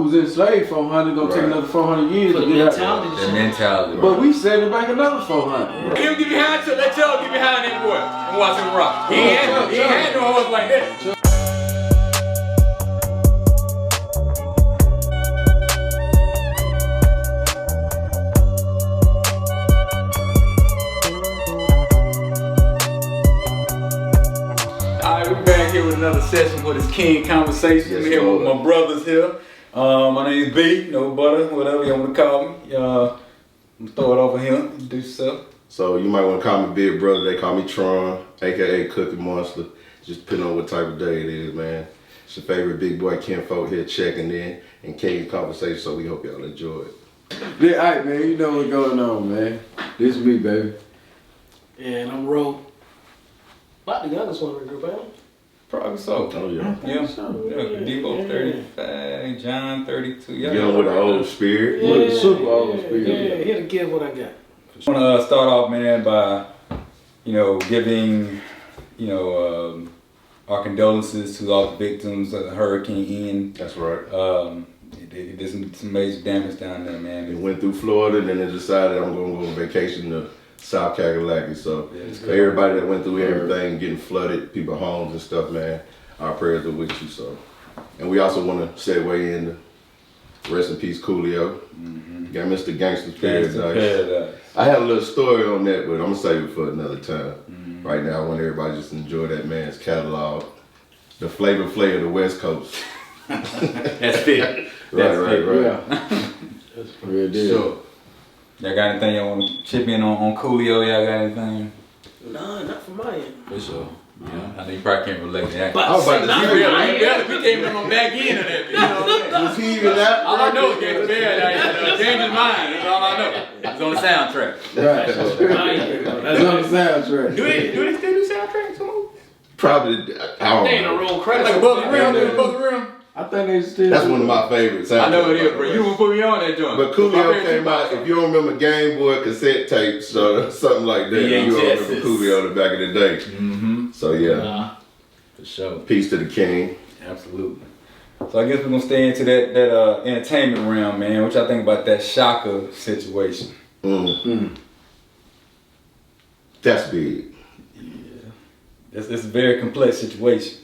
was enslaved 400, gonna take another 400 years to get out. The mentality. But we set it back another 400. He'll give you behind to let y'all get behind that boy and watch him rock. He ain't had no horse like that. Alright, we're back here with another session with this King Conversation. I'm here with my brothers here. My name is B, no butter, whatever you want to call me. I'm gonna throw it over here. Introduce yourself. So you might want to call me Big Brother. They call me Tron, aka Cookie Monster. Just depending on what type of day it is, man. It's your favorite big boy Ken Folk here checking in and King Conversation. So we hope y'all enjoy it. Yeah, alright, man. You know what's going on, man. This is me, baby. And I'm Ro. About the youngest one in the group, man. Probably so. Oh yeah. Yeah. Debo 35, John 32. Young with the old spirit. With the super old spirit. Yeah, here to give what I got. I want to start off, man, by giving our condolences to all the victims of the Hurricane Ian. That's right. It did some major damage down there, man. They went through Florida, then they decided I'm going to go on vacation to South Carolina. So for everybody that went through everything, getting flooded, people homes and stuff, man, our prayers are with you. So, and we also want to segue in rest in peace, Coolio. Got Mr. Gangster's Paradise. I have a little story on that, but I'm gonna save it for another time. Right now, I want everybody just to enjoy that man's catalog, the Flavor Flav of the West Coast. That's it. Right. Yeah. That's real deal. Sure. Y'all got anything y'all want to chip in on Coolio? Y'all got anything? Nah, not from my end. For sure. Yeah, I know you probably can't relate to that. But I was about to not say, from my end. we came in on back end of that. You know what I'm saying? Was he even that? All I know is Gangsta Bear changed his mind. That's all I know. It's on the soundtrack. Right. That's on the soundtrack. Do they still do soundtracks? Come on. Probably. I don't They ain't know. a roll credit. Like above the rim, above the rim. I think they still. That's one of my favorites. I know it is, bro. You gonna put me on that joint. But Coolio came out, if you don't remember Game Boy cassette tapes or something like that, you don't remember Coolio the back of the day. So yeah. For sure. Peace to the King. Absolutely. So I guess we're gonna stay into that entertainment realm, man. What y'all think about that Chaka situation? That's big. Yeah. It's a very complex situation.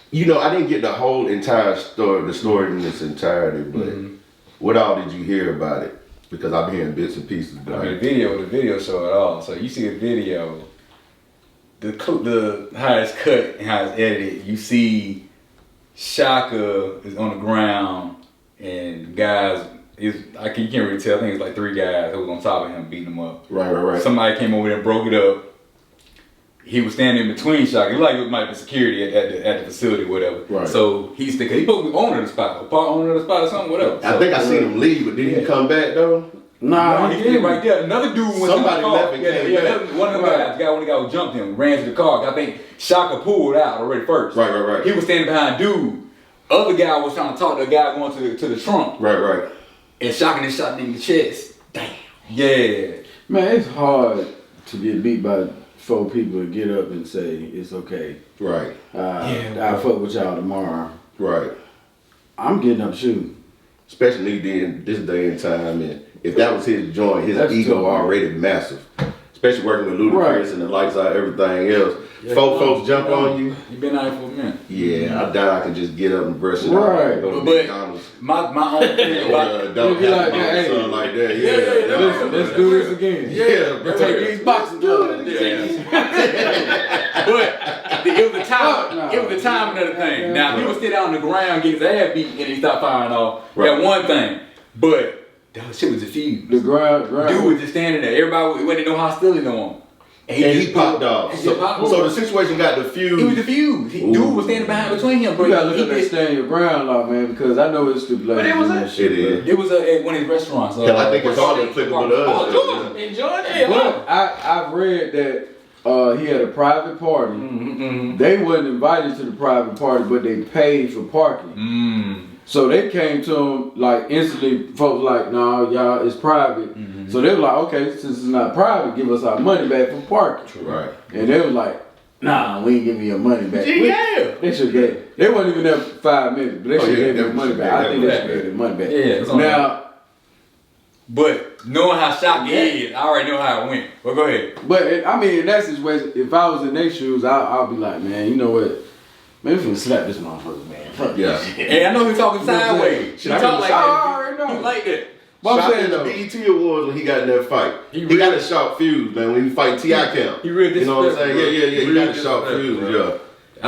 You know, I didn't get the whole entire story, the story in its entirety, but what all did you hear about it? Because I've been hearing bits and pieces. I mean, the video show it all. So you see a video, the how it's cut and how it's edited. You see Chaka is on the ground and guys you can't really tell. I think it's like 3 guys that was on top of him beating him up. Right. Somebody came over there and broke it up. He was standing in between Chaka. It might be security at the facility or whatever. Right. So he's supposed to be owner of the spot, or part owner of the spot or something, whatever. I think I seen him leave, but did he come back though? Nah, he did right there. Another dude went Somebody to the car. left and came back. One of the guys, one of the guys who jumped him, ran to the car. I think Chaka pulled out already first. Right. He was standing behind dude. Other guy was trying to talk to the guy going to the trunk. Right. And Chaka just shot him in the chest. Damn. Yeah. Man, it's hard to get beat by 4 people to get up and say it's okay. Right. I'll fuck with y'all tomorrow. Right. I'm getting up shooting. Especially in this day and time, and if that was his joint, his ego already massive. Especially working with Ludacris and the lights out, everything else. Folks jump on you. You been out here for a minute. Yeah, I doubt I can just get up and brush it Right. off and go to McDonald's. My own thing about Don't have something like that. Yeah. Let's do this again. Yeah, bro. Take these boxes. But it was the time. It was the timing of the thing. Now if he was still out on the ground getting his ass beat and he stopped firing off, that one thing. But that shit was diffused. The ground. Dude was just standing there. Everybody wasn't no hostility no more. And he popped off. So the situation got diffused. He was diffused. Dude was standing behind between him, bro. You gotta look at that stand your ground law, man, because I know it's stipulated in that shit. It was at one of his restaurants. Hell, I think it's all applicable to us. Enjoy it. But I've read that he had a private party. They wasn't invited to the private party, but they paid for parking. So they came to him like instantly. Folks like, no, y'all, it's private. So they were like, okay, since it's not private, give us our money back for parking. Right. And they was like, Nah, we ain't give me your money back. Yeah. They should get. They wasn't even there for 5 minutes, but they should get their money back. I think they should get their money back. Yeah. Now. But knowing how Shaka is, I already know how it went. But go ahead. But I mean, in that situation, if I was in their shoes, I'll be like, man, you know what? Maybe we finna slap this motherfucker, man. Fuck Yeah. Hey, I know he's talking sideways. He talk like that. He like that. But I'm Shot saying in the BET Awards when he got in that fight. He got a sharp fuse, man. When he fight T.I. Camp. He real disrespectful. You know what I'm saying? Yeah. He got a sharp fuse, bro.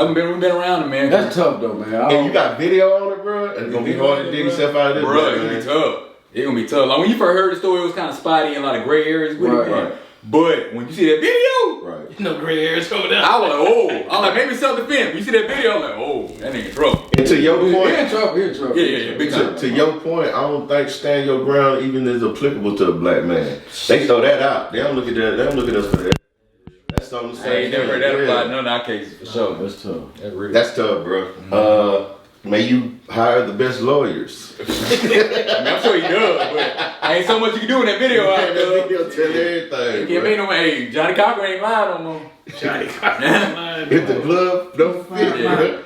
We've been around him, man. That's tough though, man. And you got video on it, bro. It's gonna be hard to dig yourself out of this, bro. It's gonna be tough. It's gonna be tough. Like when you first heard the story, it was kind of spotty and a lot of gray areas with it. Right. But when you see that video, right. No gray areas over there. I was like, oh. I was like, maybe self-defense. When you see that video, I'm like, oh, that nigga in trouble. And to your point, He in trouble. Yeah, big time. to your point, I don't think stand your ground even is applicable to a black man. They throw that out. They don't look at that. They don't look at us for that. That's something to I say. ain't never heard that apply in none of our cases for sure. That's tough. That's real. That's tough, bro. May you hire the best lawyers. I mean, I'm sure he does, but ain't so much you can do in that video out there. He'll tell everything. Can't be no hey, Johnny Cochran ain't lying no more. Johnny Cochran. If the glove don't fit, Yeah. bro.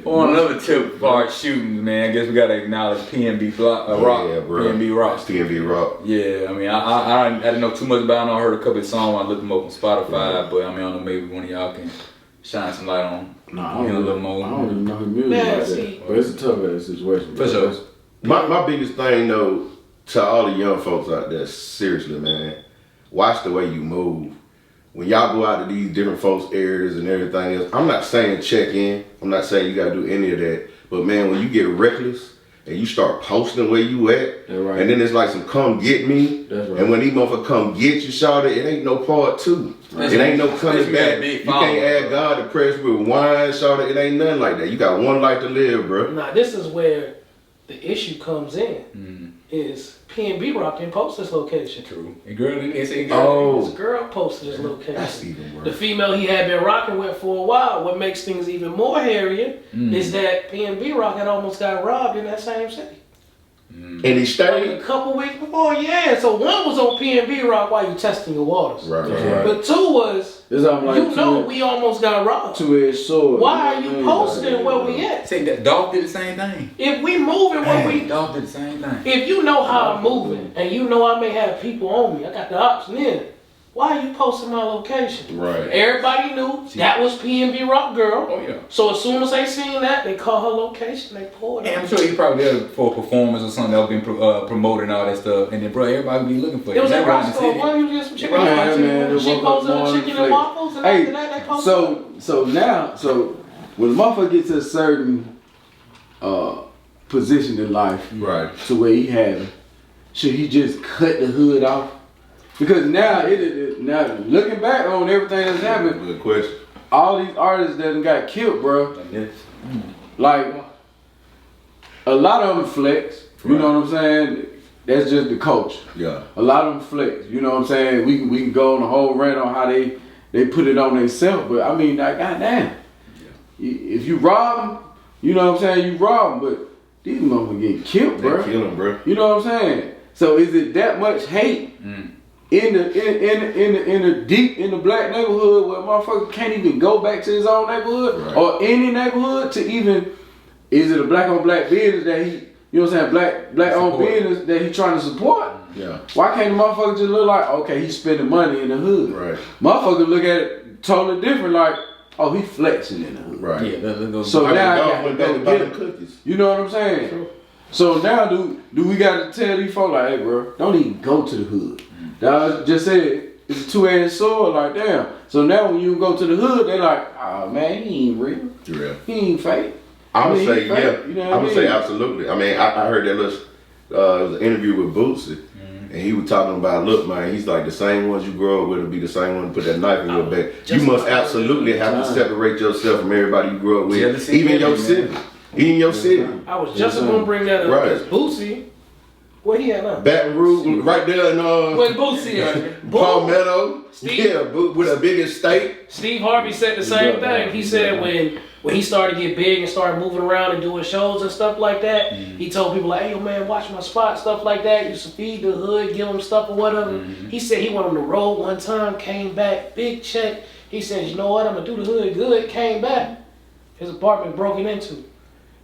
On another tip for our shootings, man, I guess we gotta acknowledge PNB Rock, Yeah, bro. PNB Rocks. PNB Rock. Yeah, I mean, I didn't know too much about him. I heard a couple of songs when I looked them up on Spotify, but I mean, I don't know, maybe one of y'all can shine some light on Nah, him a little more. I don't even know his music Man, like see. that. But it's a tough ass situation. For sure. My biggest thing though, to all the young folks out there, seriously, man, watch the way you move. When y'all go out to these different folks' areas and everything else, I'm not saying check in. I'm not saying you gotta do any of that. But man, when you get reckless and you start posting where you at, Right. and then it's like some come get me. That's right. And when these motherfuckers come get you, shawty, it ain't no part two. Right. It ain't no coming Especially got a back. big You following, can't add bro. God to press with wine, shawty. It ain't nothing like that. You got one life to live, bro. Now this is where the issue comes in. Is PNB Rock didn't post this location. True. And girl, they say Oh. This girl posted this location. That's even The worse. female he had been rocking with for a while. What makes things even more hairier is that PNB Rock had almost got robbed in that same city. And he Like stayed. a couple weeks before, yeah. So one was on PNB Rock while you testing your waters. Right. But two was, It's like you know we almost got robbed. two-edged sword. Why are you posting where we at? Say that dog did the same thing. If we moving where we, Dog did the same thing. if you know how I'm moving and you know I may have people on me, I got the option in. Why are you posting my location? Right. Everybody knew that was PNB Rock girl. Oh yeah. So as soon as they seen that, they call her location, they pulled And it. I'm sure he probably there for a performance or something that was been promoted and all that stuff. And then, bro, everybody be looking for you. It was at Around the Roscoe. city. One, you get some chicken Yeah, and man, waffles. the She posted the morning chicken flick. and waffles, and Hey, after that, they posted. so when the motherfucker gets to a certain position in life, Right. to where he having, should he just cut the hood off? Because now now looking back on everything that's happened, Good question. all these artists that done got killed, bro. Like this. Like a lot of them flex. You know what I'm saying? That's just the culture. Yeah. A lot of them flex. You know what I'm saying? We can go on a whole rant on how they put it on themselves, but I mean, like, goddamn. If you rob them, you know what I'm saying? You rob them, but these motherfuckers getting killed, bro. They kill him, bro. You know what I'm saying? So is it that much hate in the deep in the black neighborhood where motherfucker can't even go back to his own neighborhood Right. or any neighborhood to even? Is it a black on black business that he? You know what I'm saying? Black owned Support. business that he trying to support. Yeah. Why can't the motherfucker just look like, okay, he's spending money in the hood? Right. Motherfucker look at it totally different, like, oh, he flexing in the hood. Right. Yeah, let's go. So now I dog gotta went go back to get buying him. cookies. You know what I'm saying? True. So now do we gotta tell these folks like, hey bro, don't even go to the hood. That just said it's a two-edged sword, like damn. So now when you go to the hood, they like, oh man, he ain't real. Yeah. He ain't fake. I'm I gonna mean, say he yeah. fake, you know what I I'm gonna say mean? absolutely. I mean, I heard that little. It was an interview with Bootsy, and he was talking about, look, man, he's like the same ones you grow up with will be the same one to put that knife in your back. You just must about absolutely have to separate yourself from everybody you grew up with, Jealousy, even your man. city, even your city. I was just going to bring that up. Right. Because Bootsy, where he at now? Baton Rouge, right there in Where Bootsy at? Palmetto, Steve- yeah, with a big estate. Steve Harvey said the same thing. He said when he started to get big and started moving around and doing shows and stuff like that, he told people like, hey, yo, man, watch my spot, stuff like that. Used to feed the hood, give them stuff or whatever. He said he went on the road one time, came back, big check. He said, you know what, I'm gonna do the hood good. Came back, his apartment broken into.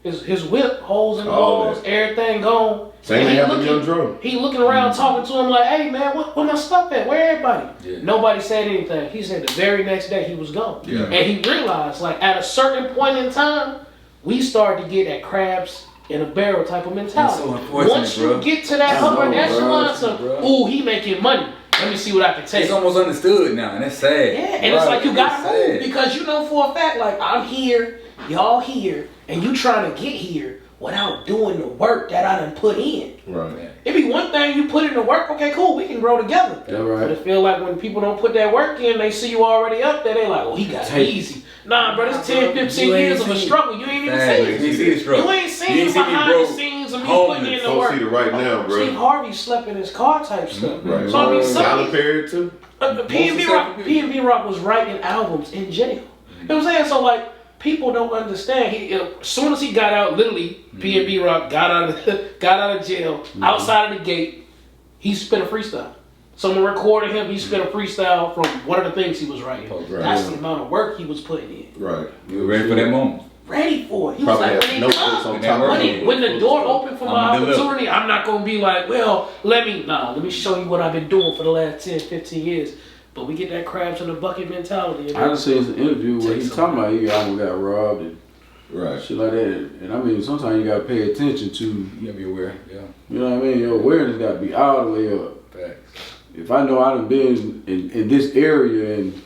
His whip, holes in the walls, everything gone. Same thing happened to Young Dro. He looking around talking to him like, hey man, where my stuff at? Where everybody? Yeah. Nobody said anything. He said the very next day he was gone. Yeah. And he realized like at a certain point in time, we started to get at crabs in a barrel type of mentality. So once you get to that upper echelon, ooh, he making money. Let me see what I can take. It's almost understood now, and that's sad. Yeah, and it's like you gotta move because you know for a fact, like I'm here, y'all here, and you trying to get here without doing the work that I done put in. Right. It'd be one thing you put in the work, okay, cool, we can grow together. Yeah, right. But it feel like when people don't put that work in, they see you already up there, they like, well, he got it easy. Nah, bro, it's 10, 15 years of a struggle. You ain't even seen it. You ain't seen behind the scenes of me putting in the work. See it right now, bro. Steve Harvey slept in his car type stuff. Right. So I mean, Tyler Perry too. PNB Rock was writing albums in jail. You know what I'm saying? So like, people don't understand. As soon as he got out, literally, PNB Rock got out of jail, outside of the gate, he spit a freestyle. Someone recorded him, he spit a freestyle from one of the things he was writing. That's the amount of work he was putting in. Right. You were ready for that moment. Ready for it. He was like, when the door opened for my opportunity, I'm not going to be like, well, let me show you what I've been doing for the last 10, 15 years. But we get that crabs in the bucket mentality. I just seen some interview where he's talking about he almost got robbed and shit like that. And I mean, sometimes you gotta pay attention to. You gotta be aware. Yeah. You know what I mean? Your awareness gotta be all the way up. Facts. If I know I done been in this area and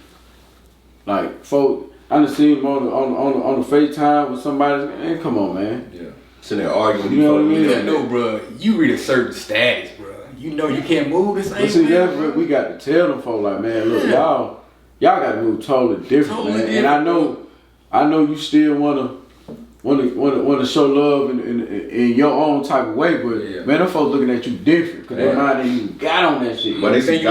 like folk, I done seen him on the FaceTime with somebody. Man, come on, man. Yeah. Sitting there arguing. You know what I mean? Yeah, no, bro. You reach a certain status, bro. You know you can't move this ain't see, that's what we got to tell them folk like, man, look, y'all got to move totally different, man. And I know you still wanna show love in your own type of way, but man, them folks looking at you different because their mind ain't even got on that shit. But they think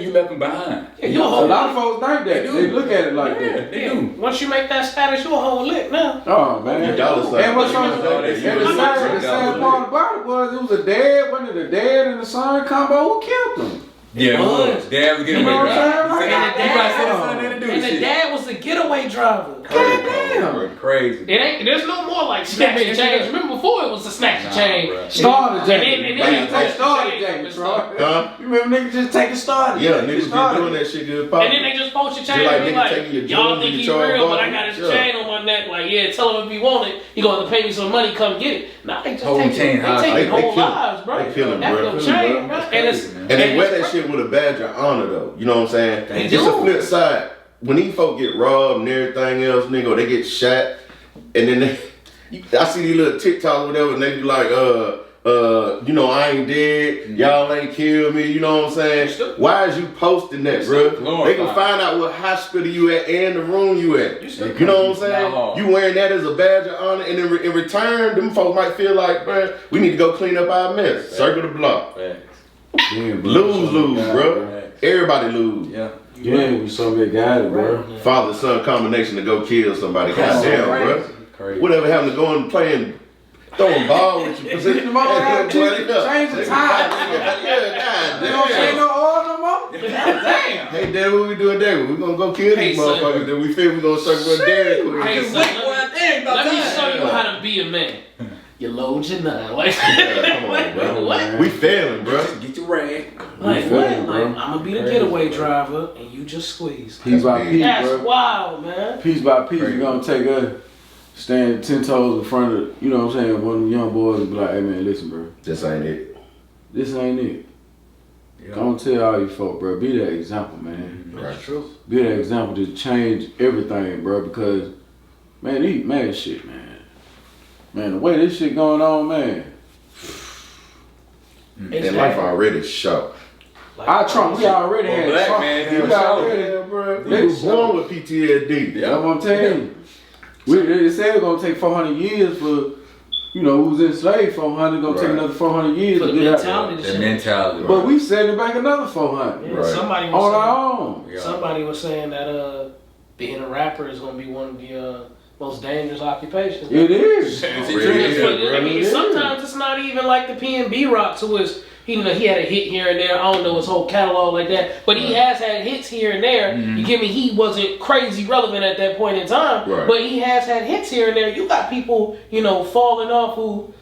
you left them behind. Yeah, a lot of folks think that. They look at it like that. They do. Once you make that status, you a whole lick now. Oh man. And what's the sad part about it was a dad, one of the dad and the son combo who killed them. Yeah, it was. Dad was getting away driver. And the dad was the getaway driver. God damn. Crazy. There's no more like snatch and change. Remember before it was a snatch and change. Starter jacket. And then starter jacket, Troy. You remember niggas just take a starter? Yeah, niggas be doing that shit good. And then they just post your chain and be like, y'all think he's real, but I got his chain on my neck. Like, yeah, tell him if he want it, he gonna have to pay me some money, come get it. Nah, they just taking whole lives, bro. They kill him, bro. And they wear that shit with a badge of honor, though. You know what I'm saying? It's a flip side. When these folk get robbed and everything else, nigga, or they get shot, and then I see these little TikToks or whatever, and they be like, you know, I ain't dead, y'all ain't killed me, you know what I'm saying? Why is you posting that, bro? They can find out what hospital you at and the room you at. You know what I'm saying? You wearing that as a badge of honor, and then in return, them folks might feel like, bro, we need to go clean up our mess. Circle the block. Lose, bro. Everybody lose. Yeah, we so big got it, bro. Father-son combination to go kill somebody. Goddamn, bro. Crazy. Whatever happened to going playing, throwing ball with you, position them all out, change the time. They don't change no oil no more. Damn. Hey, Dad, what we doing there? We gonna go kill these motherfuckers. Then we feel we gonna circle a Dairy Queen. Let me show you how to be a man. You load your nine. Like, come on, bro. What? We failing, bro. Just get your rag. Like, what? Like, I'm gonna be the getaway driver, and you just squeeze. Piece by piece, That's bro. wild, man. Piece by piece, you're gonna take us, stand 10 toes in front of, you know what I'm saying, one of them young boys and be like, hey man, listen, bro. This ain't it. This ain't it. Yeah. Don't tell all you folk, bro. Be that example, man. That's true. Be that example to change everything, bro, because, man, these mad shit, man. Man, the way this shit going on, man. And life already shot. Our Trump, we already had black Trump. Man, we already, bro. They was born with PTSD. Yeah, that's what I'm telling you. They said it's gonna take 400 years for, you know, who's enslaved 400, gonna take another 400 years to get out. The mentality. But we setting back another 400. Yeah, somebody was on our own. Somebody was saying that being a rapper is gonna be one of the most dangerous occupations. It is. I mean, sometimes it's not even like the PNB Rocks who is, he had a hit here and there. I don't know his whole catalog like that, but he has had hits here and there. You get me? He wasn't crazy relevant at that point in time, but he has had hits here and there. You got people, falling off who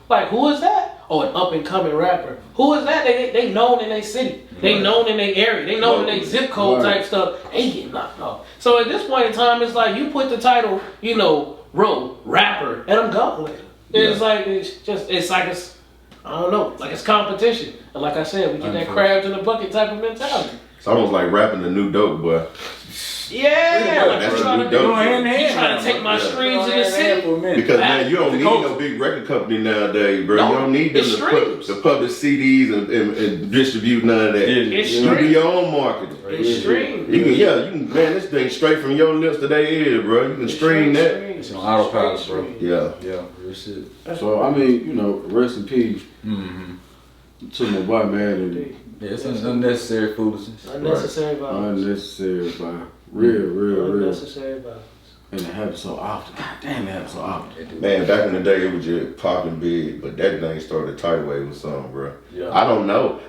is that? Oh, an up and coming rapper. Who is that? They known in their city. They known in their area. They known in their zip code type stuff. They get knocked off. So at this point in time, it's like you put the title, rapper, and I'm gone later. It's like I don't know, like it's competition. And like I said, we get that crabs in the bucket type of mentality. It's almost like rapping the new dope, boy. Yeah, like that's trying the to new dope. You trying to take my streams in the city? Because man, you don't need no big record company nowadays, bro. No, you don't need them to publish CDs and distribute none of that. You do your own marketing. It's stream. You can, man, this thing straight from your lips to their ears, bro. You can stream that. It's on autopilot, bro. Yeah, real shit. So I mean, rest in peace to my boy, man. Yeah, it's unnecessary foolishness. Unnecessary violence. Unnecessary violence. Real. Unnecessary violence. And it happens so often. God damn, it happens so often. Man, back in the day, it was just popping big, but that thing started tidal wave with something, bro. Yeah. I don't know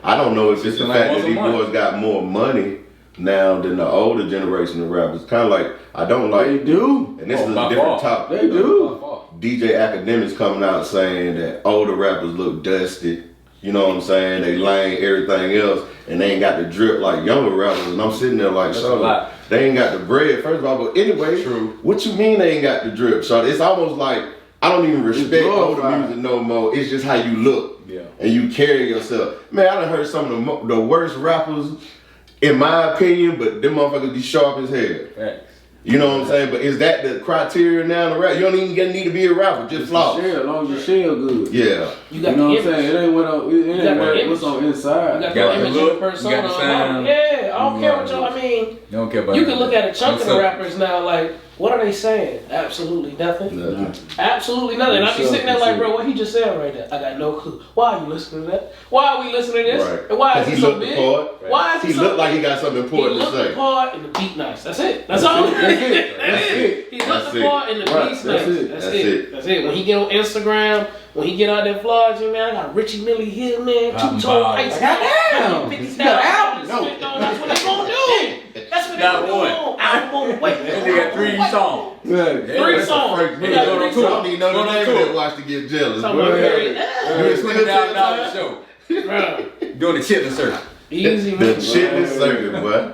if it's the fact that these boys got more money now than the older generation of rappers. Kind of like, I don't like... They do. And this is a different topic. They do. DJ Academics coming out saying that older rappers look dusty. You know what I'm saying? They lame, everything else, and they ain't got the drip like younger rappers. And I'm sitting there like, so they ain't got the bread, first of all. But anyway, what you mean they ain't got the drip? So it's almost like I don't even respect older music no more. It's just how you look and you carry yourself. Man, I done heard some of the worst rappers, in my opinion, but them motherfuckers be sharp as hell. Facts. You know what I'm saying? But is that the criteria now to rap? You don't even need to be a rapper, just flop. As long as you shell good. Yeah. You got know the what I'm saying? It ain't what's on inside. You got the image of the persona. You got the sound. Yeah, I don't care what y'all. I mean, You don't care about you can look at a chunk of the rappers now, like, what are they saying? Absolutely nothing. Absolutely nothing. I be sitting there like, bro, what he just said right there? I got no clue. Why are you listening to that? Why are we listening to this? Right. And why is he so big? Why is he looked like he got something important to say. He looked the part and the beat nice. That's it. That's all. That's it. He looked the part and the beat's nice. That's it. That's it. When he get on Instagram, when he get out there flogging, man, I got Richie Millie here, man, two-tone ice. Goddamn. $50,000. That's what they gonna do. That's what they gonna do. Album on the way. They got 3 songs. Three songs. I don't even know the name of that watch to get jealous. Doing $20,000 show. Doing the chitlin circuit. Easy, man. The chitlin circuit, boy.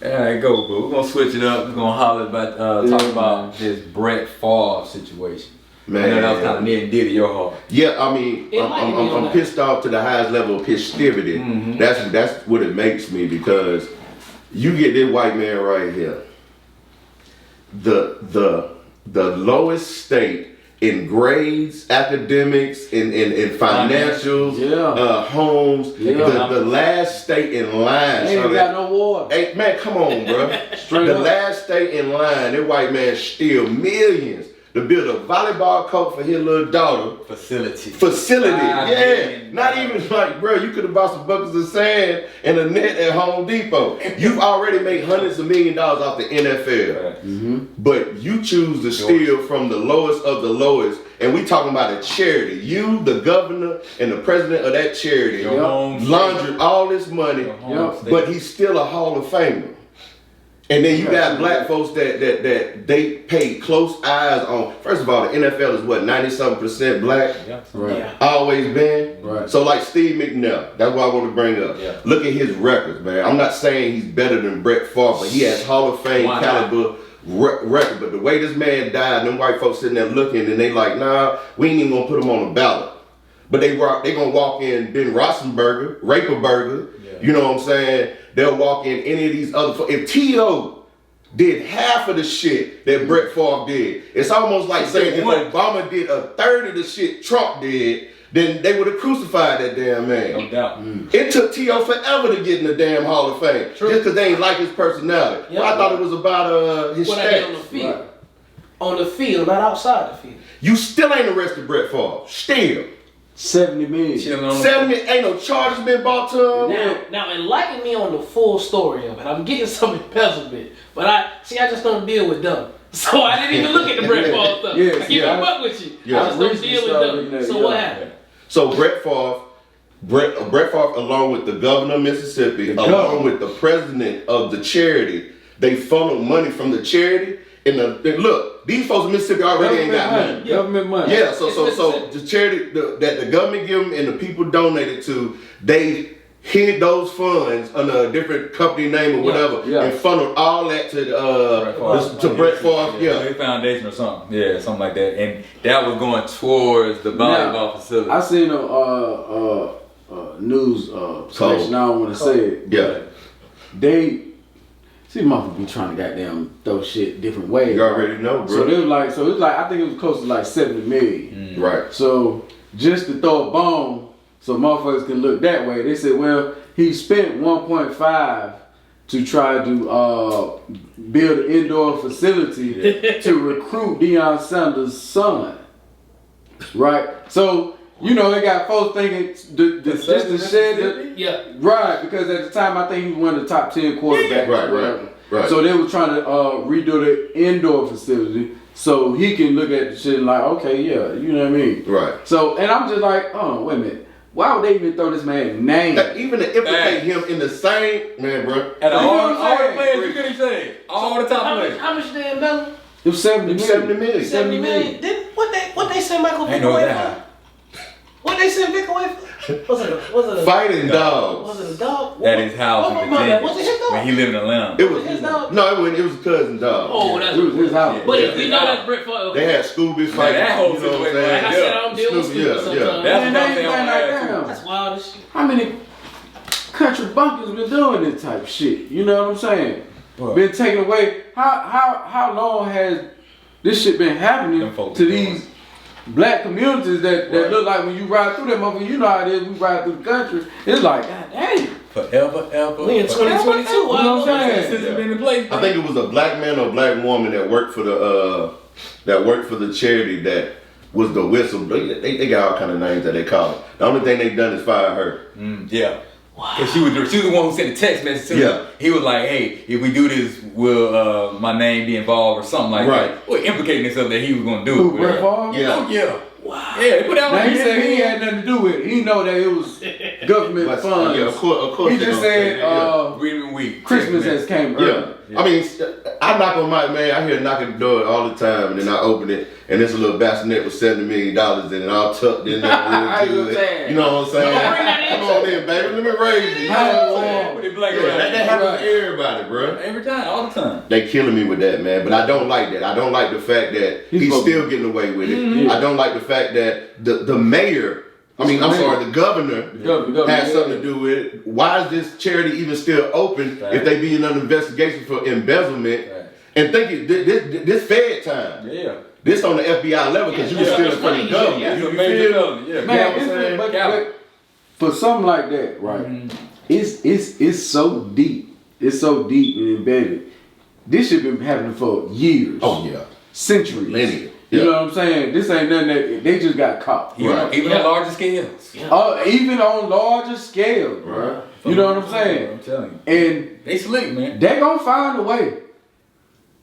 Alright, go, bro. We're gonna switch it up. We're gonna holler about talk about this Brett Favre situation. Man, I know that was kind of near and dear to your heart. Yeah, I mean, I'm pissed off to the highest level of festivity. That's what it makes me, because you get this white man right here. The lowest state in grades, academics, in financials, homes, the last state in line. Ain't got no water. Hey, man, come on, bro. The last state in line, that white man steal millions to build a volleyball court for his little daughter. Facility. Yeah. Not even like, bro, you could have bought some buckets of sand and a net at Home Depot. You've already made hundreds of $millions off the NFL. But you choose to steal from the lowest of the lowest. And we talking about a charity. You, the governor, and the president of that charity laundered all this money, but he's still a Hall of Famer. And then you got black folks that they pay close eyes on. First of all, the NFL is what, 90-something% black? Always been. Right. So like Steve McNair, that's what I want to bring up. Look at his records, man. I'm not saying he's better than Brett Favre, but he has Hall of Fame caliber record. But the way this man died, them white folks sitting there looking, and they like, nah, we ain't even gonna put him on the ballot. But they gonna walk in Ben Roethlisberger, Raperberger, you know what I'm saying? They'll walk in any of these other. If T.O. did half of the shit that Brett Favre did, it's almost like saying if Obama did a third of the shit Trump did, then they would have crucified that damn man. No doubt. It took T.O. forever to get in the damn Hall of Fame. Just because they ain't like his personality. Well, I thought it was about his stats. On the field. On the field, not outside the field. You still ain't arrested Brett Favre. Still. 70 million. 70, ain't no charges been brought to him. Now enlighten me on the full story of it. I'm getting some embezzlement, but I just don't deal with them. So I didn't even look at the Brett Favre stuff. I keep it buck with you. I just don't deal with them. So what happened? So Brett Favre Brett Favre, along with the governor of Mississippi, along with the president of the charity, they funneled money from the charity. Look, these folks in Mississippi already ain't got money. Government money. Yeah, so the charity that the government give them and the people donated to, they hid those funds under a different company name or whatever, and funneled all that to Brett Favre. Yeah, foundation or something. Yeah, something like that. And that was going towards the volleyball facility. I seen a news station. I don't want to say it. Yeah, they. See, motherfuckers be trying to goddamn throw shit different ways. You already know, bro. So it was like, I think it was close to like 70 million. Right. So just to throw a bomb, so motherfuckers can look that way. They said, well, he spent 1.5 to try to build an indoor facility to recruit Deion Sanders' son. Right. So. You know, they got folks thinking just to shed right, because at the time I think he was one of the top 10 quarterbacks. Right. So they were trying to redo the indoor facility so he can look at the shit and like, okay, yeah, you know what I mean? Right. So, and I'm just like, oh, wait a minute. Why would they even throw this man's name? Even to implicate him in the same, man, bro. And all the players, you couldn't say. All the top players. How much they embezzle? It was 70 million. 70 million. What they send Michael Vick away for? What they send Vic away for? Was it a Fighting dogs. Was it a dog? At his house in Virginia. Was it his dog? When he lived in Atlanta. It was his dog. No, it was a cousin dog. Oh, that's it was his house. But we know that's Brett Favre. They had Scooby fighting. That whole you know what I'm situation. saying? Like I said, I don't deal with Scooby sometimes. That's Man, what I'm they saying. ain't like that. That's wild as shit. How many country bunkers been doing this type of shit? You know what I'm saying? What? Been taken away. How long has this shit been happening to these black communities that look like when you ride through that motherfucker, you know how it is, we ride through the country, it's like, god damn. Forever, ever. We in 2022. You know what I'm saying? Since it's been in place. I think it was a black man or black woman that worked for the charity that was the whistle. They got all kind of names that they call it. The only thing they done is fire her. Yeah. Cause she was the one who sent the text message to him. He was like, "Hey, if we do this, will my name be involved or something like that?" Well, implicating himself that he was gonna do it. Who, Brett Favre? Yeah. Oh yeah. Wow. Yeah, they put out. Now he said he had nothing to do with it. He know that it was government funds. Yeah, of course. He just said Christmas has came early. I mean, I knock on my man. I hear knocking the door all the time, and then I open it, and there's a little bassinet with $70 million in it, all tucked in there. You know what I'm saying? Come on in, baby. Let me raise you. That happens to everybody, bro. Every time, all the time. They killing me with that, man. But I don't like that. I don't like the fact that he's still getting away with it. Mm-hmm. I don't like the fact that the mayor. The governor has something to do with it. Why is this charity even still open if they be in an investigation for embezzlement? And think this Fed time. Yeah. This on the FBI level because you were still in front of the government. You major felony. Yeah. Man, but for something like that, right? It's so deep. It's so deep and embedded. This shit been happening for years. Oh yeah. Centuries. Millennia. You know what I'm saying? This ain't nothing that they just got caught. Even on larger scales. Even on larger scales, bro. You know what I'm saying? I'm telling you. And they slick, man. They gonna find a way.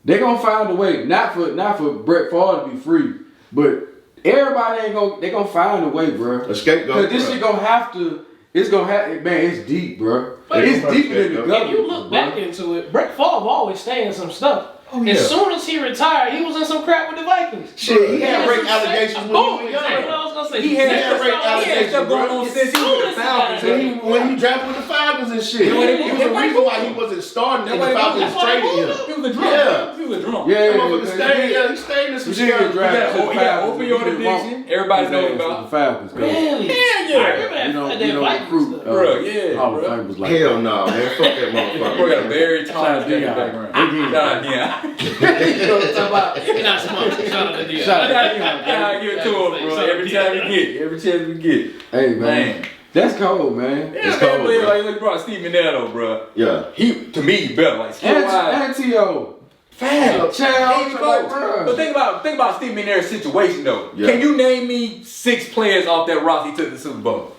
They gonna find a way. Not for Brett Favre to be free, but everybody ain't gonna. They gonna find a way, bro. A scapegoat. Cause this shit gonna have to. It's gonna have. Man, it's deep, bro. It's deeper than the government. If you look back into it, Brett Favre always staying in some stuff. As soon as he retired, he was in some crap with the Vikings. Shit, he had rape allegations when he was young. Exactly what I was gonna say. He had rape allegations going on since he was with the Falcons. When he drafted with the Falcons and shit. It was the reason why he wasn't starting and the Falcons traded him. He was a drunk. He was a drunk. Yeah, he stayed in some shit. He got opioid addiction. Everybody knows about the Falcons. Really? Yeah. I remember that Vikings stuff. Bro, yeah. Hell no, man. Fuck that motherfucker. Bro got a very tall background. Shout out, You know what I'm talking about? You're not smart. Shout out to Dion. I give it to him, bro. Every chance we get. Hey, man. That's cold, man. Yeah, it's cold, man. Like, look, bro, Steve McNair, though, bro. Yeah. He, to me, he better. Like, Antio. But But think about Steve McNair's situation, though. Yeah. Can you name me 6 players off that roster he took to the Super Bowl?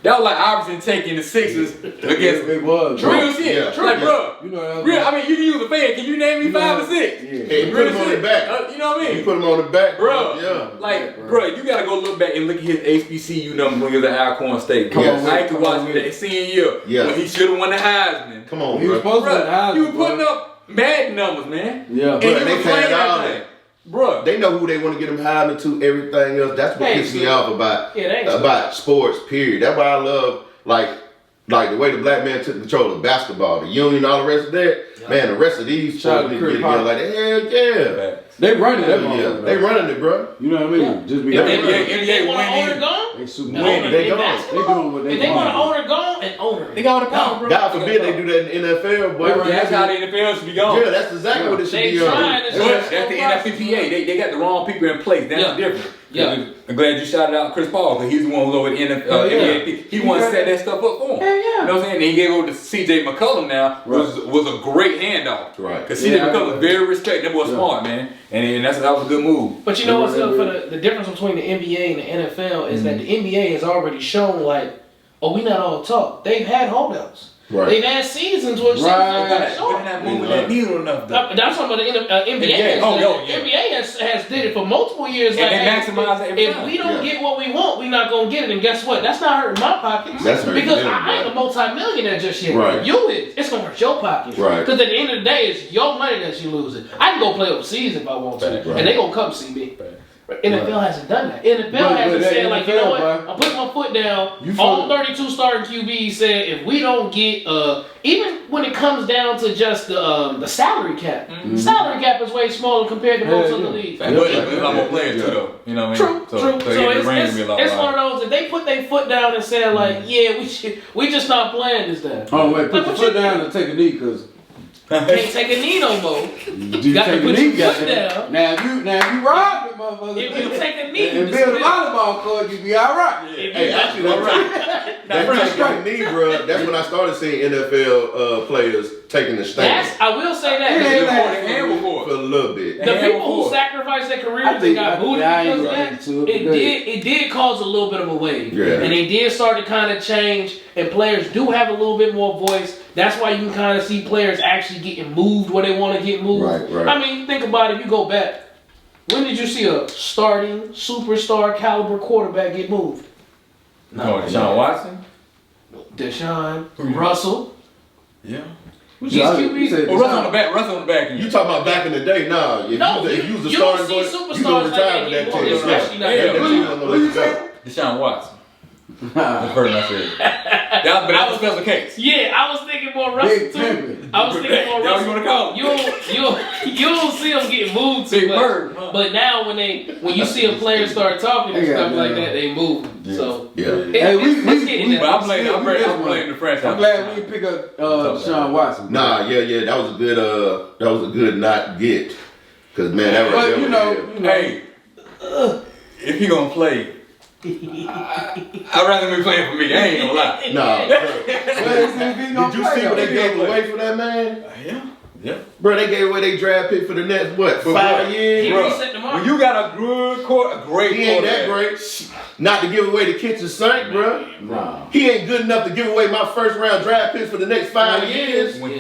That was like Iverson taking the Sixers against It was. real shit. Yeah. Like, bro, You know that. real. I mean, you can use a fan. Can you name me 5 or 6? Yeah. Hey, he put him on the back. You know what I He mean? put him on the back, Bro, Yeah. like, Yeah, bro, you gotta go look back and look at his HBCU number when he was at Alcorn State. Come on, I used to come watch on, that senior year Yeah. when he should have won the Heisman. Come on, He was bro. supposed to win the Bro, Heisman. you were putting bro. up mad numbers, man. Yeah. And Bro, he they was paying playing all that that. thing. Bro, They know who they want to get them hired into. Everything else. That's what Hey, pisses me so- off about Yeah, they ain't about sports. Period. That's why I love like the way the black man took control of basketball, the union, all the rest of that. Yeah. Man, the rest of these Shout out sports to need to Chris get together Paul. like that. Hell yeah. They running that Yeah, motherfucker. they running it, bro. You know what I mean? Yeah. Just be Yeah. like, NBA They want an owner winning. gone. they super The winning. owner, They in gone. basketball, They doing what they if they want an want. owner gone, an owner. They got all the power, bro. God forbid they do that in the NFL, boy. They That's how the NFL should be going. Yeah, that's exactly what it should They be. trying to- But that's the NFPA. They got the wrong people in place. That's Yeah. the difference. Yeah. I'm glad you shouted out Chris Paul because he's the one who's over at NFP. He wanted to set that stuff up for him. Hell yeah. You know what I'm saying? And he gave over to CJ McCollum now, was a great handoff. Right. Because CJ Yeah, McCollum very respected. That boy Yeah. smart, man. And that was a good move. But you know what's up for the difference between the NBA and the NFL is that the NBA has already shown like, oh, we not all talk. They've had holdouts. Right. They've had seasons where seasons Right. got But short. they're not moving that needle enough, though. That's talking about the NBA. NBA. Has Oh, done yo, it. yeah. NBA has did it for multiple years. And like, they hey, maximize it every if time. we don't Yeah. get what we want, we're not gonna get it. And guess what? That's not hurting my pockets. That's hurting because them, I ain't a right. multi-millionaire just yet. Right. You is. It's gonna hurt your pockets. Right. Because at the end of the day, it's your money that you losing. I can go play overseas if I want to, Right. and they gonna come see me. Right. NFL hasn't done that. NFL But hasn't that said like, you know what? NFL, I'm putting my foot down. You All feel- 32 starting QBs said if we don't get even when it comes down to just the salary cap, salary cap is way smaller compared to most Yeah, other yeah. leagues. But there's a lot more players, too, though. You know what I mean? True. So So yeah, the it's, range will be a lot it's wider. one of those that they put their foot down and said like, yeah, we just not playing this time. Oh wait, put Like, your what foot you- down and take a knee, cause Can't take a knee no more. you Got to take a put knee, your foot goddamn. down. Now if you rob it, motherfucker. If you take a knee, and you build a just- volleyball court, you be all right. if Hey, you- actually, that taking the knee, bro. That's when I started seeing NFL players taking the stand I will say that. Yeah, They yeah. put the hand before. for a little bit. The Yeah, people before. who sacrificed their I careers and think- got booted I ain't because of gonna that, get into it, but it did cause a little bit of a wave. Yeah. And they did start to kind of change, and players do have a little bit more voice. That's why you can kind of see players actually getting moved where they want to get moved. Right, right. I mean, think about it. If you go back, when did you see a starting superstar caliber quarterback get moved? No, Deshaun Watson? Deshaun, Russell. Yeah. These Yeah, QBs. you said- Oh, Russ on the back. Russ on the back. You talking about back in the day? Nah, if No, you was a you starting don't boy, see you superstars gonna like retire that with that anymore, team. especially not Yeah. That team Who gonna you let you say? go. Deshaun Watson. That's the first I said. But that was a special case. Yeah, I was thinking more Russell Big too. pimpin'. I was thinking more That's what Russell. you wanna call it. You don't see them get moved too Big much. bird, huh? But now when you see a player start talking and Yeah, stuff like yeah. that, they move. So Yeah. Hey, let's get in But there. I blame the franchise. I'm glad we didn't pick up Deshaun Watson. Nah, yeah, that was a good not get. Cause man, that right But there you was know, good. Hey, if he gonna play, I'd rather be playing for me. I ain't gonna lie. Nah, bro. Did Did you see what they gave away for that man? Yeah. Bro, they gave away their draft pick for the next what? For 5 what? years? He Bro, reset the market. when you got a good a great He ain't that quarterback. great. Not to give away the kitchen sink, bro. Nah. He ain't good enough to give away my first round draft picks for the next 5 years. When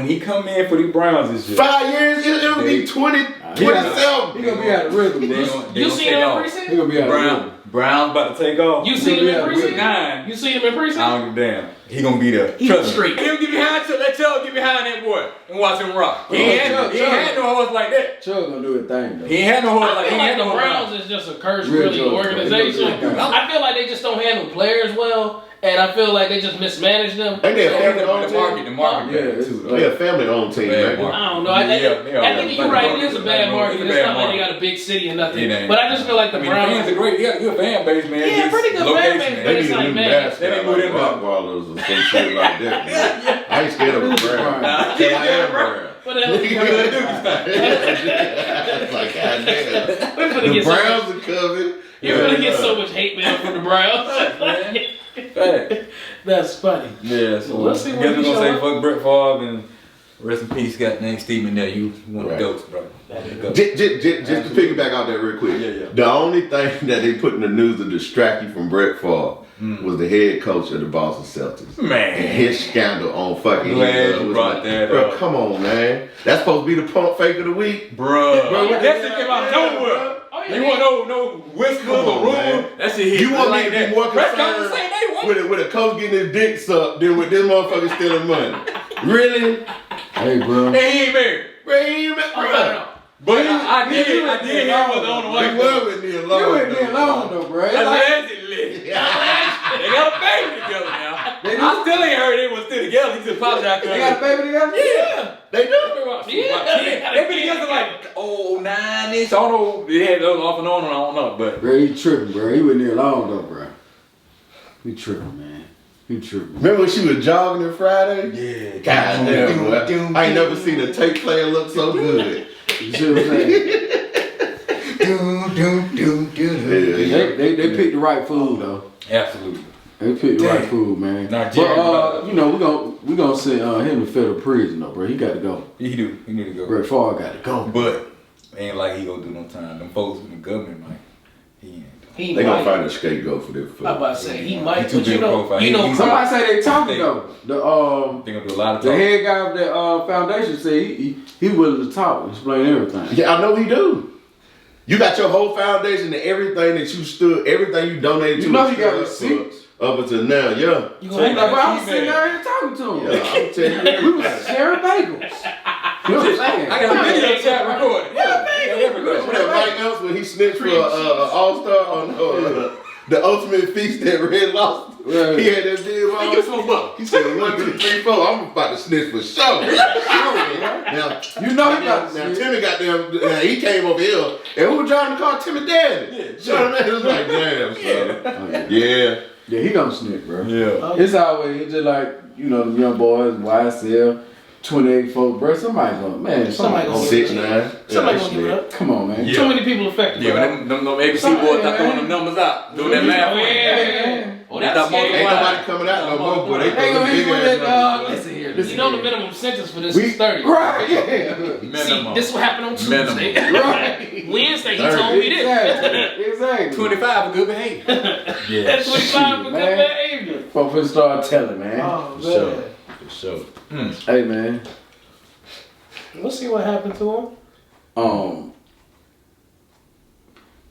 he come in for the Browns this year, 5 years, it'll be 20, He 27. gonna be out of rhythm, they bro. gonna You seen take him in off. He preseason? gonna be out of rhythm. Browns about to take off. You seen him in Yeah, preseason? 9. You seen him in I preseason? don't give a damn. He gonna be there. He's Trust me. straight. He'll get behind. Let y'all get behind that boy and watch him rock. He ain't had no horse like that. Chuck gonna do his thing though. He ain't had no horse I like feel he like ain't the had no Browns horse. is just a curse Real really joke. organization. I feel like they just don't handle players well, and I feel like they just mismanage them. Ain't they a The family-owned team? market, Yeah, bad, it's- too. They a family-owned team, Bad man. market. I don't know. I think you're right. It is a bad market. It's not like they got a big city or nothing. It ain't. But I just feel like the I mean, Browns. the fans are great. They got a good fan base, man. Yeah, Just pretty good fan location, base, man. They It's need a like, new man, mascot, they didn't like move them rock wallers or some shit like that. Man. I ain't scared of a brown. I am brown. What the hell is Look at that It's like, God damn. We're gonna The get so much, Browns are coming. you're gonna get so much hate mail from the Browns. Fact. That's funny. Yeah, so Let's see I what guess he we're gonna show say up. fuck Brett Favre and rest in peace, got named Steve McNair. You one of Right. the goats, bro. Just to piggyback out that real quick. Yeah. The only thing that they put in the news to distract you from Brett Favre was the head coach of the Boston Celtics. Man. And his scandal on fucking Glad you brought that bro, up. come on, man. That's supposed to be the pump fake of the week. Bruh. Bro, That shit came out of nowhere. Oh, yeah. You want no whispers Come or on, rumors? man. That shit hit You want me like to that. be more Press conference concerned saying they won. with a coach getting his dick sucked than with this motherfucker stealing money? Really? Hey, bro. Hey, he ain't married. Bro, he ain't been, bro. But I did hear he was the only one. He was with me alone. You ain't been alone though, bro. Allegedly. They got a baby together now. I still ain't heard they was still together. He just apologized to They got a baby together? Yeah. They do. Yeah. They been together like 9-ish. I don't know. They had those off and on, I don't know. But Bro, he tripping, bro. He wasn't there long though, bro. He tripping, man. He tripping. Remember when she was jogging on Friday? yeah. God damn, boy. I ain't never seen a tape player look so good. You see what I'm saying? They picked the right food though. Absolutely. They picked the right food, man. Nah, But Jerry, you know, we gonna send him to federal prison though, bro. He got to go. He do. He need to go. Brett Favre got to go. But ain't like he gonna do no time. Them folks in the government, like, he ain't. He They gonna might. find a scapegoat for this. I'm about to say he might, He too but big you know, profile. you know, He's Somebody say they talking though. They gonna do a lot of The talking. head guy of that foundation said he willing to talk, explain everything. Yeah, I know he do. You got your whole foundation and everything that you stood, everything you donated to. You know he got stood receipts. up until now, yeah. you So gonna he like, well, I was sitting there here talking to him. Yeah, I'm telling We you. was sharing bagels. You know what I'm saying? I got a video chat recorded. Remember that Mike Else when he snitched for All-Star on the Ultimate Feast that Red lost? Right. He had that deal on. Give us some buck. He said 1, 2, 3, 4. I'm about to snitch for sure. Now, You know he got now to snitch. Timmy got them. He came over here, and who was driving the car? Timmy Daddy. Yeah, You know what I mean? It was like, damn, son. Yeah. Yeah, he gonna snitch, bro. Yeah. It's always it's just like, you know, the young boys, YSL, 28 folks, bro. Somebody gonna 6'9". Somebody gonna give it up. Come on, man. Yeah. Too many people affected. Yeah, bro. but them ABC boys start throwing them numbers out. Doing that math. Oh, yeah. Oh, that's Stop scary. Ain't nobody coming out no more, but they They throw gonna the hit big you with ass that, numbers. listen here, You know the minimum sentence for this We- is 30. Right, yeah. See, Minimum. this will happen on Tuesday. Right. Wednesday, he 30. told me this. Exactly. 25 for good behavior. Yeah. That's 25 for good Man. behavior. Folks finna start telling, man. Oh, For sure. man. For sure. Hey, man. We'll see what happened to him.